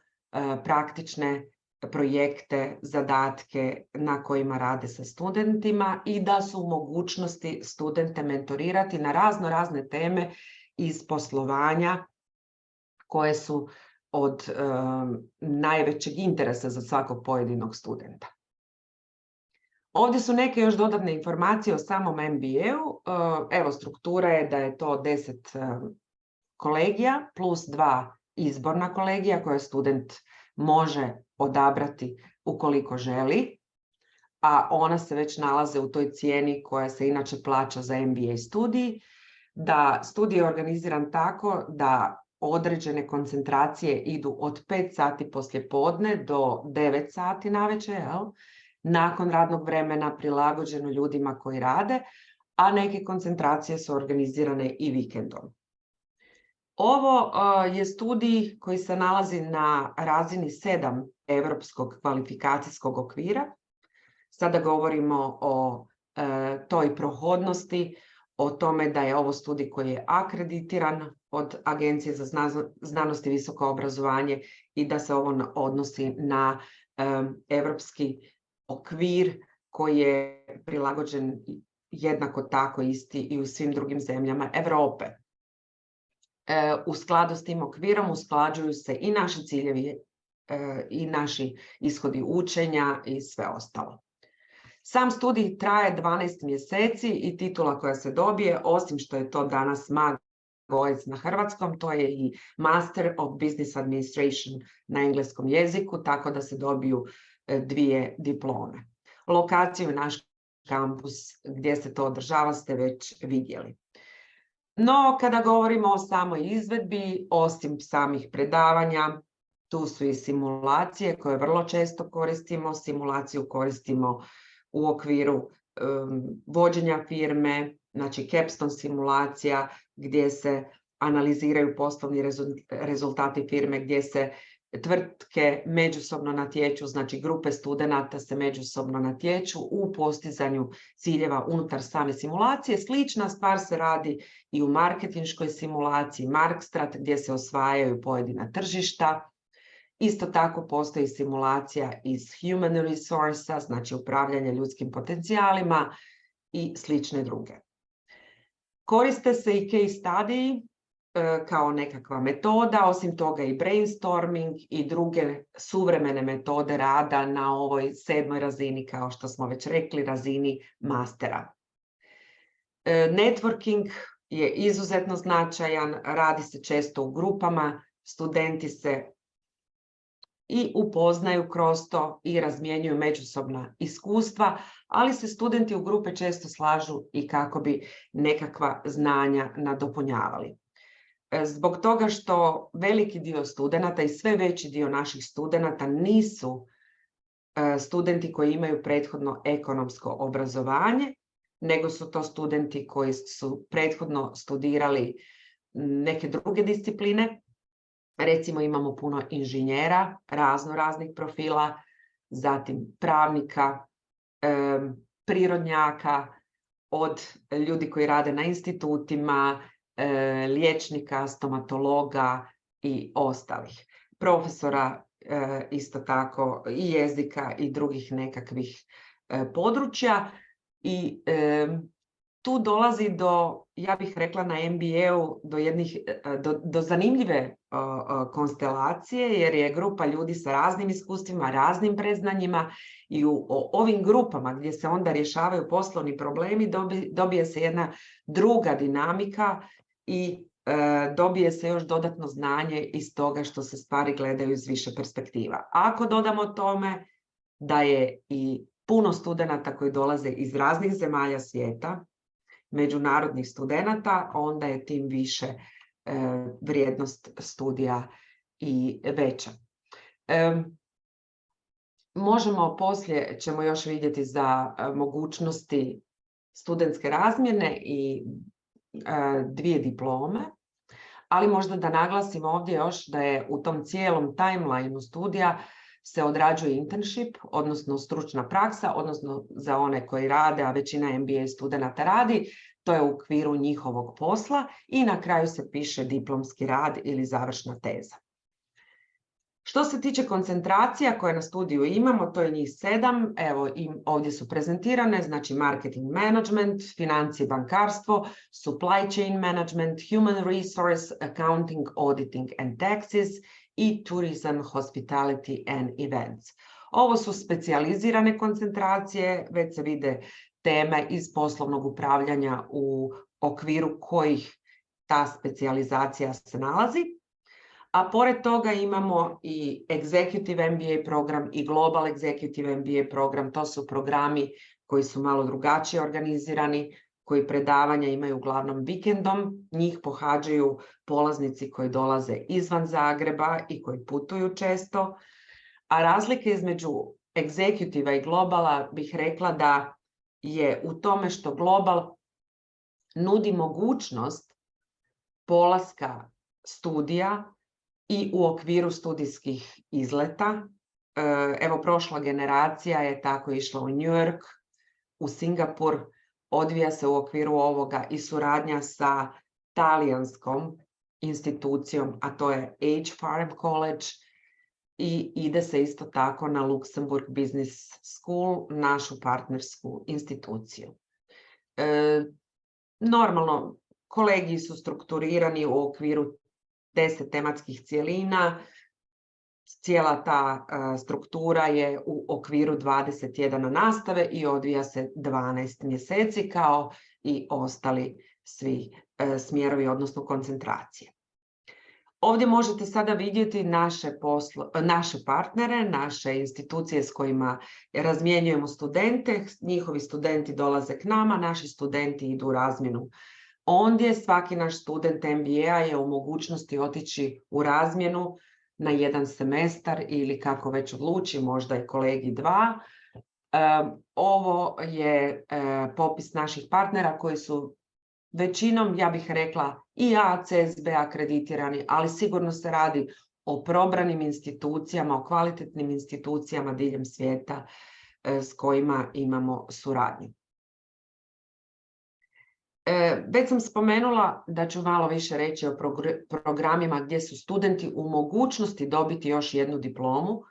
praktične projekte, zadatke na kojima rade sa studentima i da su u mogućnosti studente mentorirati na razne teme iz poslovanja koje su od najvećeg interesa za svakog pojedinog studenta. Ovdje su neke još dodatne informacije o samom MBA-u. Evo, struktura je da je to 10 kolegija plus 2 izborna kolegija koje student može odabrati ukoliko želi, a ona se već nalaze u toj cijeni koja se inače plaća za MBA studij. Da studij je organiziran tako da određene koncentracije idu od 5 sati poslijepodne do 9 sati navečer, nakon radnog vremena, prilagođeno ljudima koji rade, a neke koncentracije su organizirane i vikendom. Ovo je studij koji se nalazi na razini 7 Europskog kvalifikacijskog okvira. Sada govorimo o toj prohodnosti, o tome da je ovo studij koji je akreditiran od Agencije za znanost i visoko obrazovanje i da se ovo odnosi na europski okvir koji je prilagođen jednako tako isti i u svim drugim zemljama Europe. U skladu s tim okvirom usklađuju se i naši ciljevi i naši ishodi učenja i sve ostalo. Sam studij traje 12 mjeseci i titula koja se dobije, osim što je to danas MAGOS na hrvatskom, to je i Master of Business Administration na engleskom jeziku, tako da se dobiju 2 diplome. Lokaciju naš kampus gdje se to održava ste već vidjeli. No, kada govorimo o samoj izvedbi, osim samih predavanja, tu su i simulacije koje vrlo često koristimo. Simulaciju koristimo u okviru vođenja firme, znači capstone simulacija gdje se analiziraju poslovni rezultati firme, gdje se tvrtke međusobno natječu, znači grupe studenata se međusobno natječu u postizanju ciljeva unutar same simulacije. Slična stvar se radi i u marketinškoj simulaciji, Markstrat, gdje se osvajaju pojedina tržišta. Isto tako postoji simulacija iz Human Resources, znači upravljanje ljudskim potencijalima i slične druge. Koriste se i case study kao nekakva metoda, osim toga i brainstorming i druge suvremene metode rada na ovoj 7. razini, kao što smo već rekli, razini mastera. Networking je izuzetno značajan, radi se često u grupama, studenti se i upoznaju kroz to i razmjenjuju međusobna iskustva, ali se studenti u grupe često slažu i kako bi nekakva znanja nadopunjavali. Zbog toga što veliki dio studenata i sve veći dio naših studenata nisu studenti koji imaju prethodno ekonomsko obrazovanje, nego su to studenti koji su prethodno studirali neke druge discipline. Recimo imamo puno inženjera, raznih profila, zatim pravnika, prirodnjaka, od ljudi koji rade na institutima, liječnika, stomatologa i ostalih. Profesora isto tako i jezika i drugih nekakvih područja. I tu dolazi do, ja bih rekla na MBA-u, do zanimljive konstelacije, jer je grupa ljudi sa raznim iskustvima, raznim predznanjima i u ovim grupama gdje se onda rješavaju poslovni problemi dobije se jedna druga dinamika i dobije se još dodatno znanje iz toga što se stvari gledaju iz više perspektiva. Ako dodamo tome da je i puno studenata koji dolaze iz raznih zemalja svijeta, međunarodnih studenata, onda je tim više vrijednost studija i veća. Možemo poslije, ćemo još vidjeti za mogućnosti studentske razmjene i 2 diplome, ali možda da naglasim ovdje još da je u tom cijelom timelineu studija se odrađuje internship, odnosno stručna praksa, odnosno za one koji rade, a većina MBA studenata radi, to je u okviru njihovog posla i na kraju se piše diplomski rad ili završna teza. Što se tiče koncentracija koje na studiju imamo, to je njih 7, evo ovdje su prezentirane, znači marketing management, financije i bankarstvo, supply chain management, human resource, accounting, auditing and taxes i tourism, hospitality and events. Ovo su specijalizirane koncentracije, već se vide teme iz poslovnog upravljanja u okviru kojih ta specijalizacija se nalazi. A pored toga imamo i Executive MBA program i Global Executive MBA program. To su programi koji su malo drugačije organizirani, koji predavanja imaju uglavnom vikendom. Njih pohađaju polaznici koji dolaze izvan Zagreba i koji putuju često. A razlike između Executiva i Globala bih rekla da je u tome što Global nudi mogućnost polaska studija i u okviru studijskih izleta. Evo, prošla generacija je tako išla u New York, u Singapur, odvija se u okviru ovoga i suradnja sa talijanskom institucijom, a to je H. Farm College, i ide se isto tako na Luxembourg Business School, našu partnersku instituciju. Normalno, kolegiji su strukturirani u okviru 10 tematskih cjelina. Cijela ta struktura je u okviru 20 tjedana nastave i odvija se 12 mjeseci kao i ostali svi smjerovi, odnosno koncentracije. Ovdje možete sada vidjeti naše partnere, naše institucije s kojima razmjenjujemo studente. Njihovi studenti dolaze k nama, naši studenti idu u razmjenu. Ondje svaki naš student MBA je u mogućnosti otići u razmjenu na 1 semestar ili kako već odluči, možda i kolegi 2. Ovo je popis naših partnera koji su većinom, ja bih rekla, i ACSB akreditirani, ali sigurno se radi o probranim institucijama, o kvalitetnim institucijama diljem svijeta s kojima imamo suradnju. Već sam spomenula da ću malo više reći o programima gdje su studenti u mogućnosti dobiti još 1 diplomu.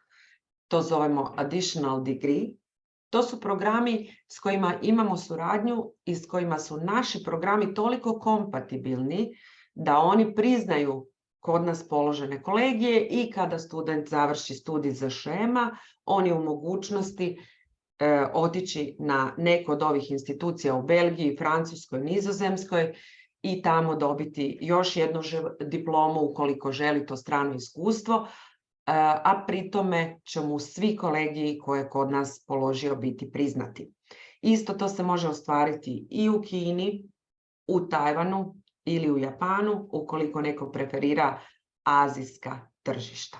To zovemo additional degree. To su programi s kojima imamo suradnju i s kojima su naši programi toliko kompatibilni da oni priznaju kod nas položene kolegije i kada student završi studij ZSEM-a, on je u mogućnosti otići na neku od ovih institucija u Belgiji, Francuskoj, Nizozemskoj i tamo dobiti još 1 diplomu ukoliko želi to strano iskustvo, a pri tome će mu svi kolegiji koje je kod nas položio biti priznati. Isto to se može ostvariti i u Kini, u Tajvanu ili u Japanu ukoliko neko preferira azijska tržišta.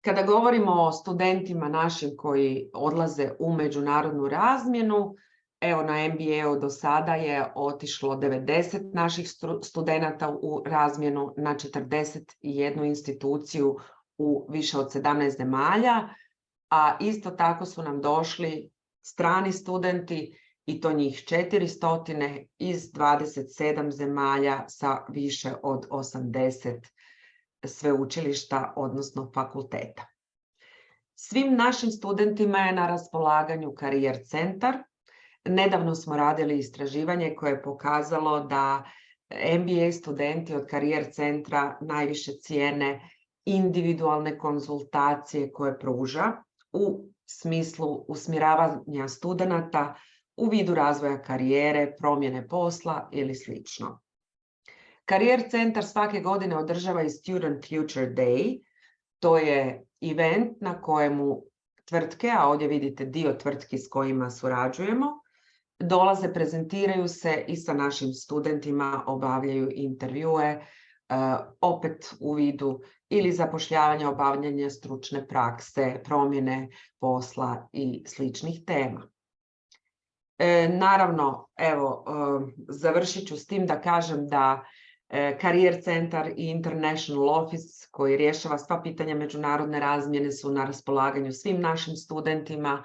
Kada govorimo o studentima našim koji odlaze u međunarodnu razmjenu, evo na MBA-u do sada je otišlo 90 naših studenata u razmjenu na 41 instituciju u više od 17 zemalja, a isto tako su nam došli strani studenti i to njih 400 iz 27 zemalja sa više od 80 sveučilišta, odnosno fakulteta. Svim našim studentima je na raspolaganju karijer centar. Nedavno smo radili istraživanje koje je pokazalo da MBA studenti od karijer centra najviše cijene individualne konzultacije koje pruža u smislu usmjeravanja studenata u vidu razvoja karijere, promjene posla ili slično. Karijer centar svake godine održava i Student Future Day. To je event na kojemu tvrtke, a ovdje vidite dio tvrtki s kojima surađujemo, dolaze, prezentiraju se i sa našim studentima obavljaju intervjue, opet u vidu ili zapošljavanja, obavljanja stručne prakse, promjene posla i sličnih tema. Naravno, evo, završit ću s tim da kažem da Career Centar i International Office koji rješava sva pitanja međunarodne razmjene su na raspolaganju svim našim studentima,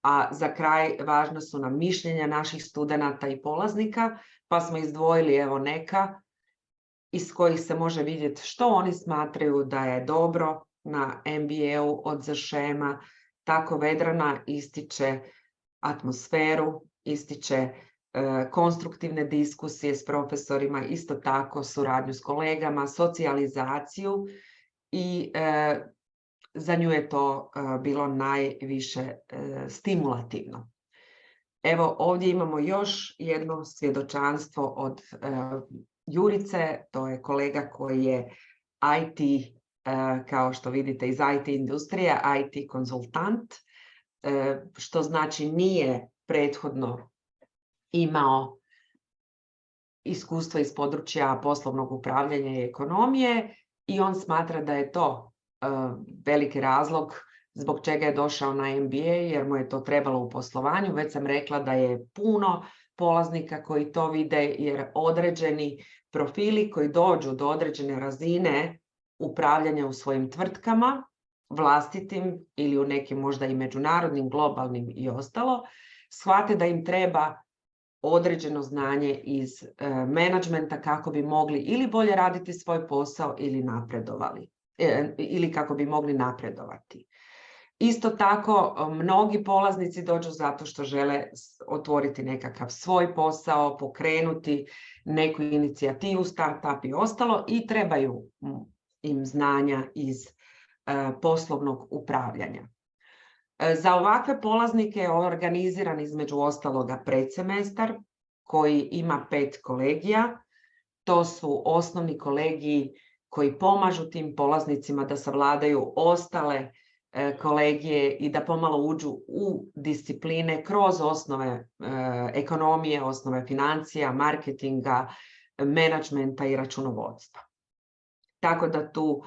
a za kraj važna su nam mišljenja naših studenata i polaznika, pa smo izdvojili evo neka iz kojih se može vidjeti što oni smatraju da je dobro na MBA-u od ZSEM-a. Tako Vedrana ističe atmosferu, ističe konstruktivne diskusije s profesorima, isto tako suradnju s kolegama, socijalizaciju i za nju je to bilo najviše stimulativno. Evo ovdje imamo još jedno svjedočanstvo od Jurice, to je kolega koji je IT, kao što vidite iz IT industrije, IT konzultant, što znači nije prethodno imao iskustvo iz područja poslovnog upravljanja i ekonomije i on smatra da je to veliki razlog zbog čega je došao na MBA, jer mu je to trebalo u poslovanju. Već sam rekla da je puno polaznika koji to vide, jer određeni profili koji dođu do određene razine upravljanja u svojim tvrtkama, vlastitim ili u nekim možda i međunarodnim, globalnim i ostalo, shvate da im treba određeno znanje iz menadžmenta kako bi mogli ili bolje raditi svoj posao ili napredovali, ili kako bi mogli napredovati. Isto tako, mnogi polaznici dođu zato što žele otvoriti nekakav svoj posao, pokrenuti neku inicijativu, startup i ostalo i trebaju im znanja iz poslovnog upravljanja. Za ovakve polaznike je organiziran između ostaloga predsemestar koji ima 5 kolegija. To su osnovni kolegiji koji pomažu tim polaznicima da savladaju ostale kolegije i da pomalo uđu u discipline kroz osnove ekonomije, osnove financija, marketinga, menadžmenta i računovodstva. Tako da tu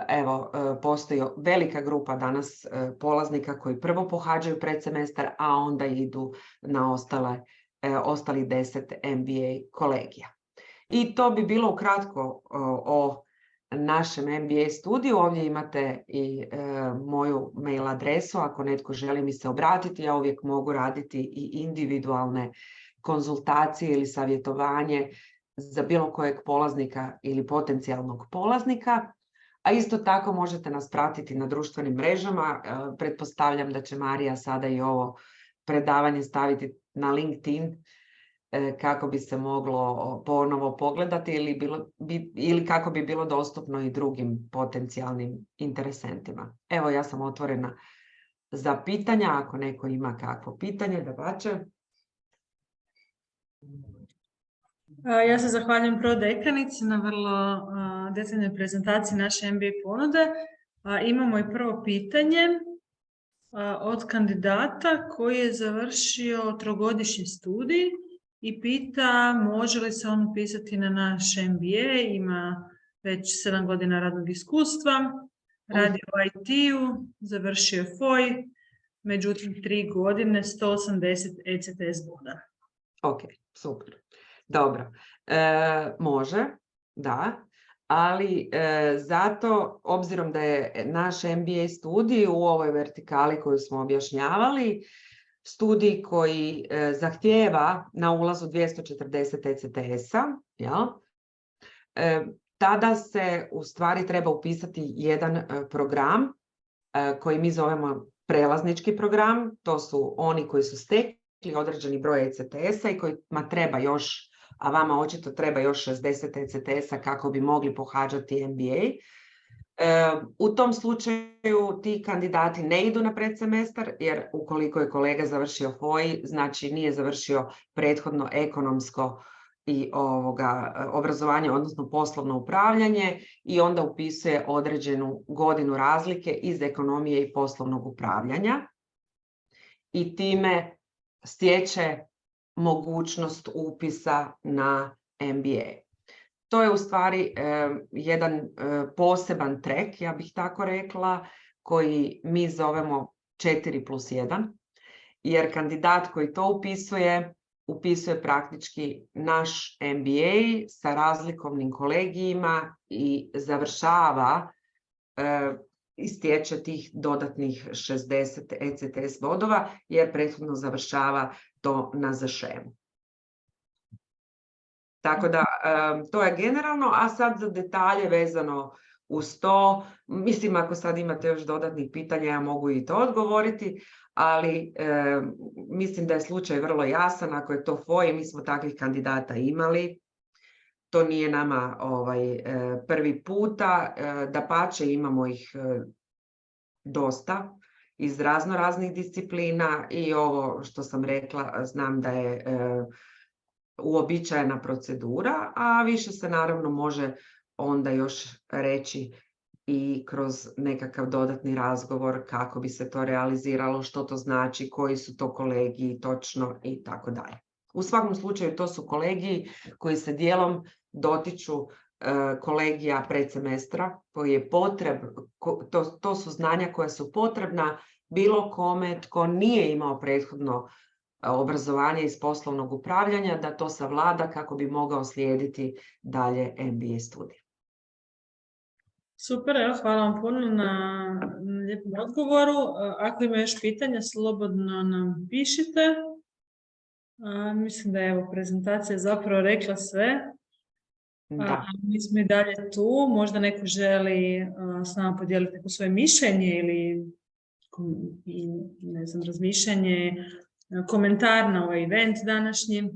evo, postoji velika grupa danas polaznika koji prvo pohađaju predsemestar, a onda idu na ostali 10 MBA kolegija. I to bi bilo ukratko o našem MBA studiju. Ovdje imate i moju mail adresu. Ako netko želi mi se obratiti, ja uvijek mogu raditi i individualne konzultacije ili savjetovanje za bilo kojeg polaznika ili potencijalnog polaznika. A isto tako možete nas pratiti na društvenim mrežama. Pretpostavljam da će Marija sada i ovo predavanje staviti na LinkedIn kako bi se moglo ponovo pogledati ili kako bi bilo dostupno i drugim potencijalnim interesentima. Evo, ja sam otvorena za pitanja. Ako neko ima kakvo pitanje, dapače. Ja se zahvaljujem prodekanici na vrlo detaljnoj prezentaciji naše MBA ponude. Imamo i prvo pitanje od kandidata koji je završio 3-godišnji studij i pita može li se on upisati na naš MBA, ima već 7 godina radnog iskustva, radi u IT-u, završio FOI, međutim 3 godine, 180 ECTS boda. Ok, super. Dobro, može, da, ali zato, obzirom da je naš MBA studij u ovoj vertikali koju smo objašnjavali, studij koji zahtijeva na ulazu 240 ECTS-a, tada se u stvari treba upisati jedan program koji mi zovemo prelaznički program. To su oni koji su stekli određeni broj ECTS-a i kojima treba još, a vama očito treba još 60 ECTS-a kako bi mogli pohađati MBA. U tom slučaju ti kandidati ne idu na predsemestar, jer ukoliko je kolega završio FOI, znači nije završio prethodno ekonomsko i obrazovanje, odnosno poslovno upravljanje, i onda upisuje određenu godinu razlike iz ekonomije i poslovnog upravljanja i time stječe mogućnost upisa na MBA. To je u stvari jedan poseban trek, ja bih tako rekla, koji mi zovemo 4+1, jer kandidat koji to upisuje praktički naš MBA sa razlikovnim kolegijima i završava, istječe tih dodatnih 60 ECTS bodova, jer prethodno završava to na ZSEM-u. Tako da, to je generalno, a sad za detalje vezano uz to, mislim ako sad imate još dodatnih pitanja, ja mogu i to odgovoriti, ali mislim da je slučaj vrlo jasan, ako je to FOI, mi smo takvih kandidata imali, to nije nama prvi puta, dapače imamo ih dosta iz raznih disciplina i ovo što sam rekla, znam da je uobičajena procedura, a više se naravno može onda još reći i kroz nekakav dodatni razgovor kako bi se to realiziralo, što to znači, koji su to kolegiji točno i tako dalje. U svakom slučaju to su kolegiji koji se dijelom dotiču kolegija predsemestra, koji je to su znanja koja su potrebna bilo kome tko nije imao prethodno obrazovanje iz poslovnog upravljanja, da to savlada kako bi mogao slijediti dalje MBA studij. Super, evo, hvala vam puno na lijepom odgovoru. Ako ima još pitanja, slobodno nam pišite. Mislim da je prezentacija zapravo rekla sve. Mi smo i dalje tu. Možda neko želi s nama podijeliti neko svoje mišljenje ili ne znam, razmišljanje, komentar na ovaj event današnji,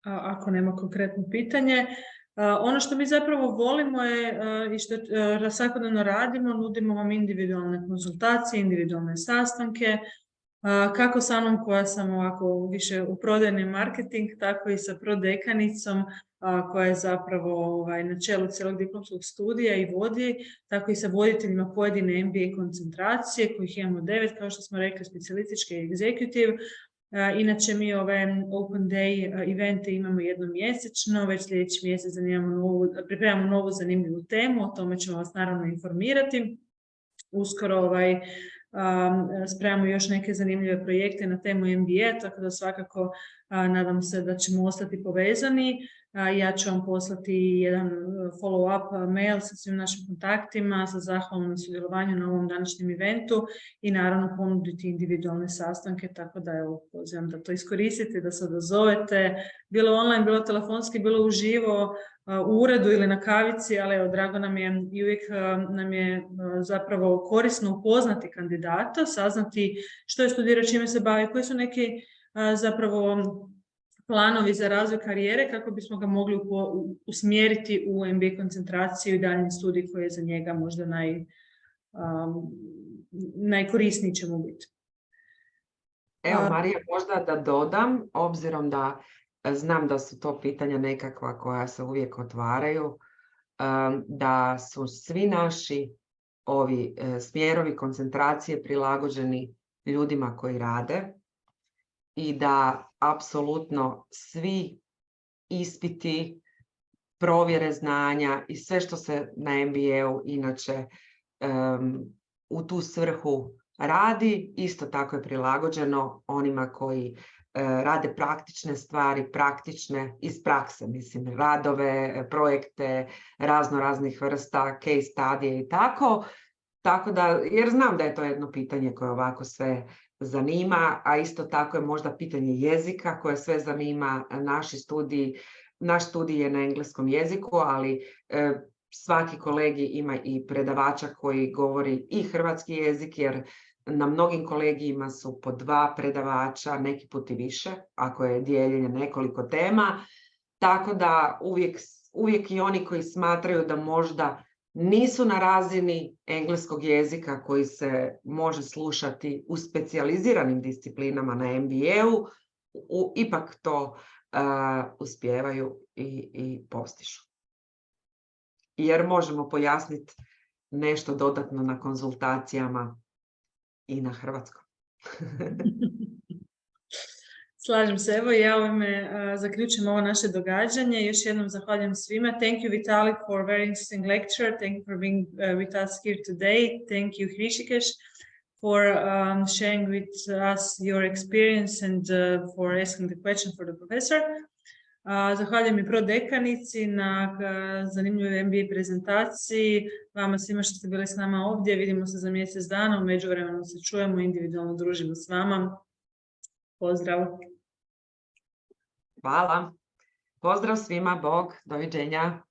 ako nema konkretno pitanje. Ono što mi zapravo volimo je i što svakodnevno radimo, nudimo vam individualne konzultacije, individualne sastanke, kako sa mnom koja sam ovako više u prodajni marketing, tako i sa prodekanicom koja je zapravo na čelu cijelog diplomskog studija i vodi, tako i sa voditeljima pojedine MBA koncentracije, kojih imamo 9, kao što smo rekli, specijalističke i executive. Inače, mi ove Open Day evente imamo jednom mjesečno, već sljedeći mjesec pripremamo novu zanimljivu temu, o tome ćemo vas naravno informirati. Uskoro spremamo još neke zanimljive projekte na temu MBA, tako da svakako nadam se da ćemo ostati povezani. Ja ću vam poslati jedan follow-up mail sa svim našim kontaktima, sa zahvalom na sudjelovanju na ovom današnjem eventu i naravno ponuditi individualne sastanke, tako da pozivam da to iskoristite, da se odazovete, bilo online, bilo telefonski, bilo uživo, u uredu ili na kavici, ali drago nam je i uvijek nam je zapravo korisno upoznati kandidata, saznati što je studirao, čime se bavi, koji su neki zapravo planovi za razvoj karijere kako bismo ga mogli usmjeriti u MBA koncentraciju i daljnji studij koji je za njega možda najkorisniji će mu biti. Evo, Marija, možda da dodam, obzirom da znam da su to pitanja nekakva koja se uvijek otvaraju, da su svi naši ovi smjerovi koncentracije prilagođeni ljudima koji rade i da apsolutno svi ispiti, provjere znanja i sve što se na MBA-u inače u tu svrhu radi, isto tako je prilagođeno onima koji rade praktične stvari, praktične iz prakse, mislim, radove, projekte, raznih vrsta, case studije i tako da, jer znam da je to jedno pitanje koje ovako sve zanima, a isto tako je možda pitanje jezika koje sve zanima. Naš studij je na engleskom jeziku, ali svaki kolegij ima i predavača koji govori i hrvatski jezik, jer na mnogim kolegijima su po 2 predavača, neki put i više, ako je dijeljenje nekoliko tema, tako da uvijek i oni koji smatraju da možda nisu na razini engleskog jezika koji se može slušati u specijaliziranim disciplinama na MBA-u, ipak to uspijevaju i postižu. Jer možemo pojasniti nešto dodatno na konzultacijama i na hrvatskom. Slažem se, evo ja ovime zaključujem ovo naše događanje. Još jednom zahvaljujem svima. Thank you Vitaliy for a very interesting lecture. Thank you for being with us here today. Thank you Hrishikesh for sharing with us your experience and for asking the question for the professor. Zahvaljujem i prodekanici na zanimljivoj MBA prezentaciji. Vama svima što ste bili s nama ovdje. Vidimo se za mjesec dana. U međuvremenu se čujemo, individualno družimo s vama. Pozdrav. Hvala. Pozdrav svima, Bog, doviđenja.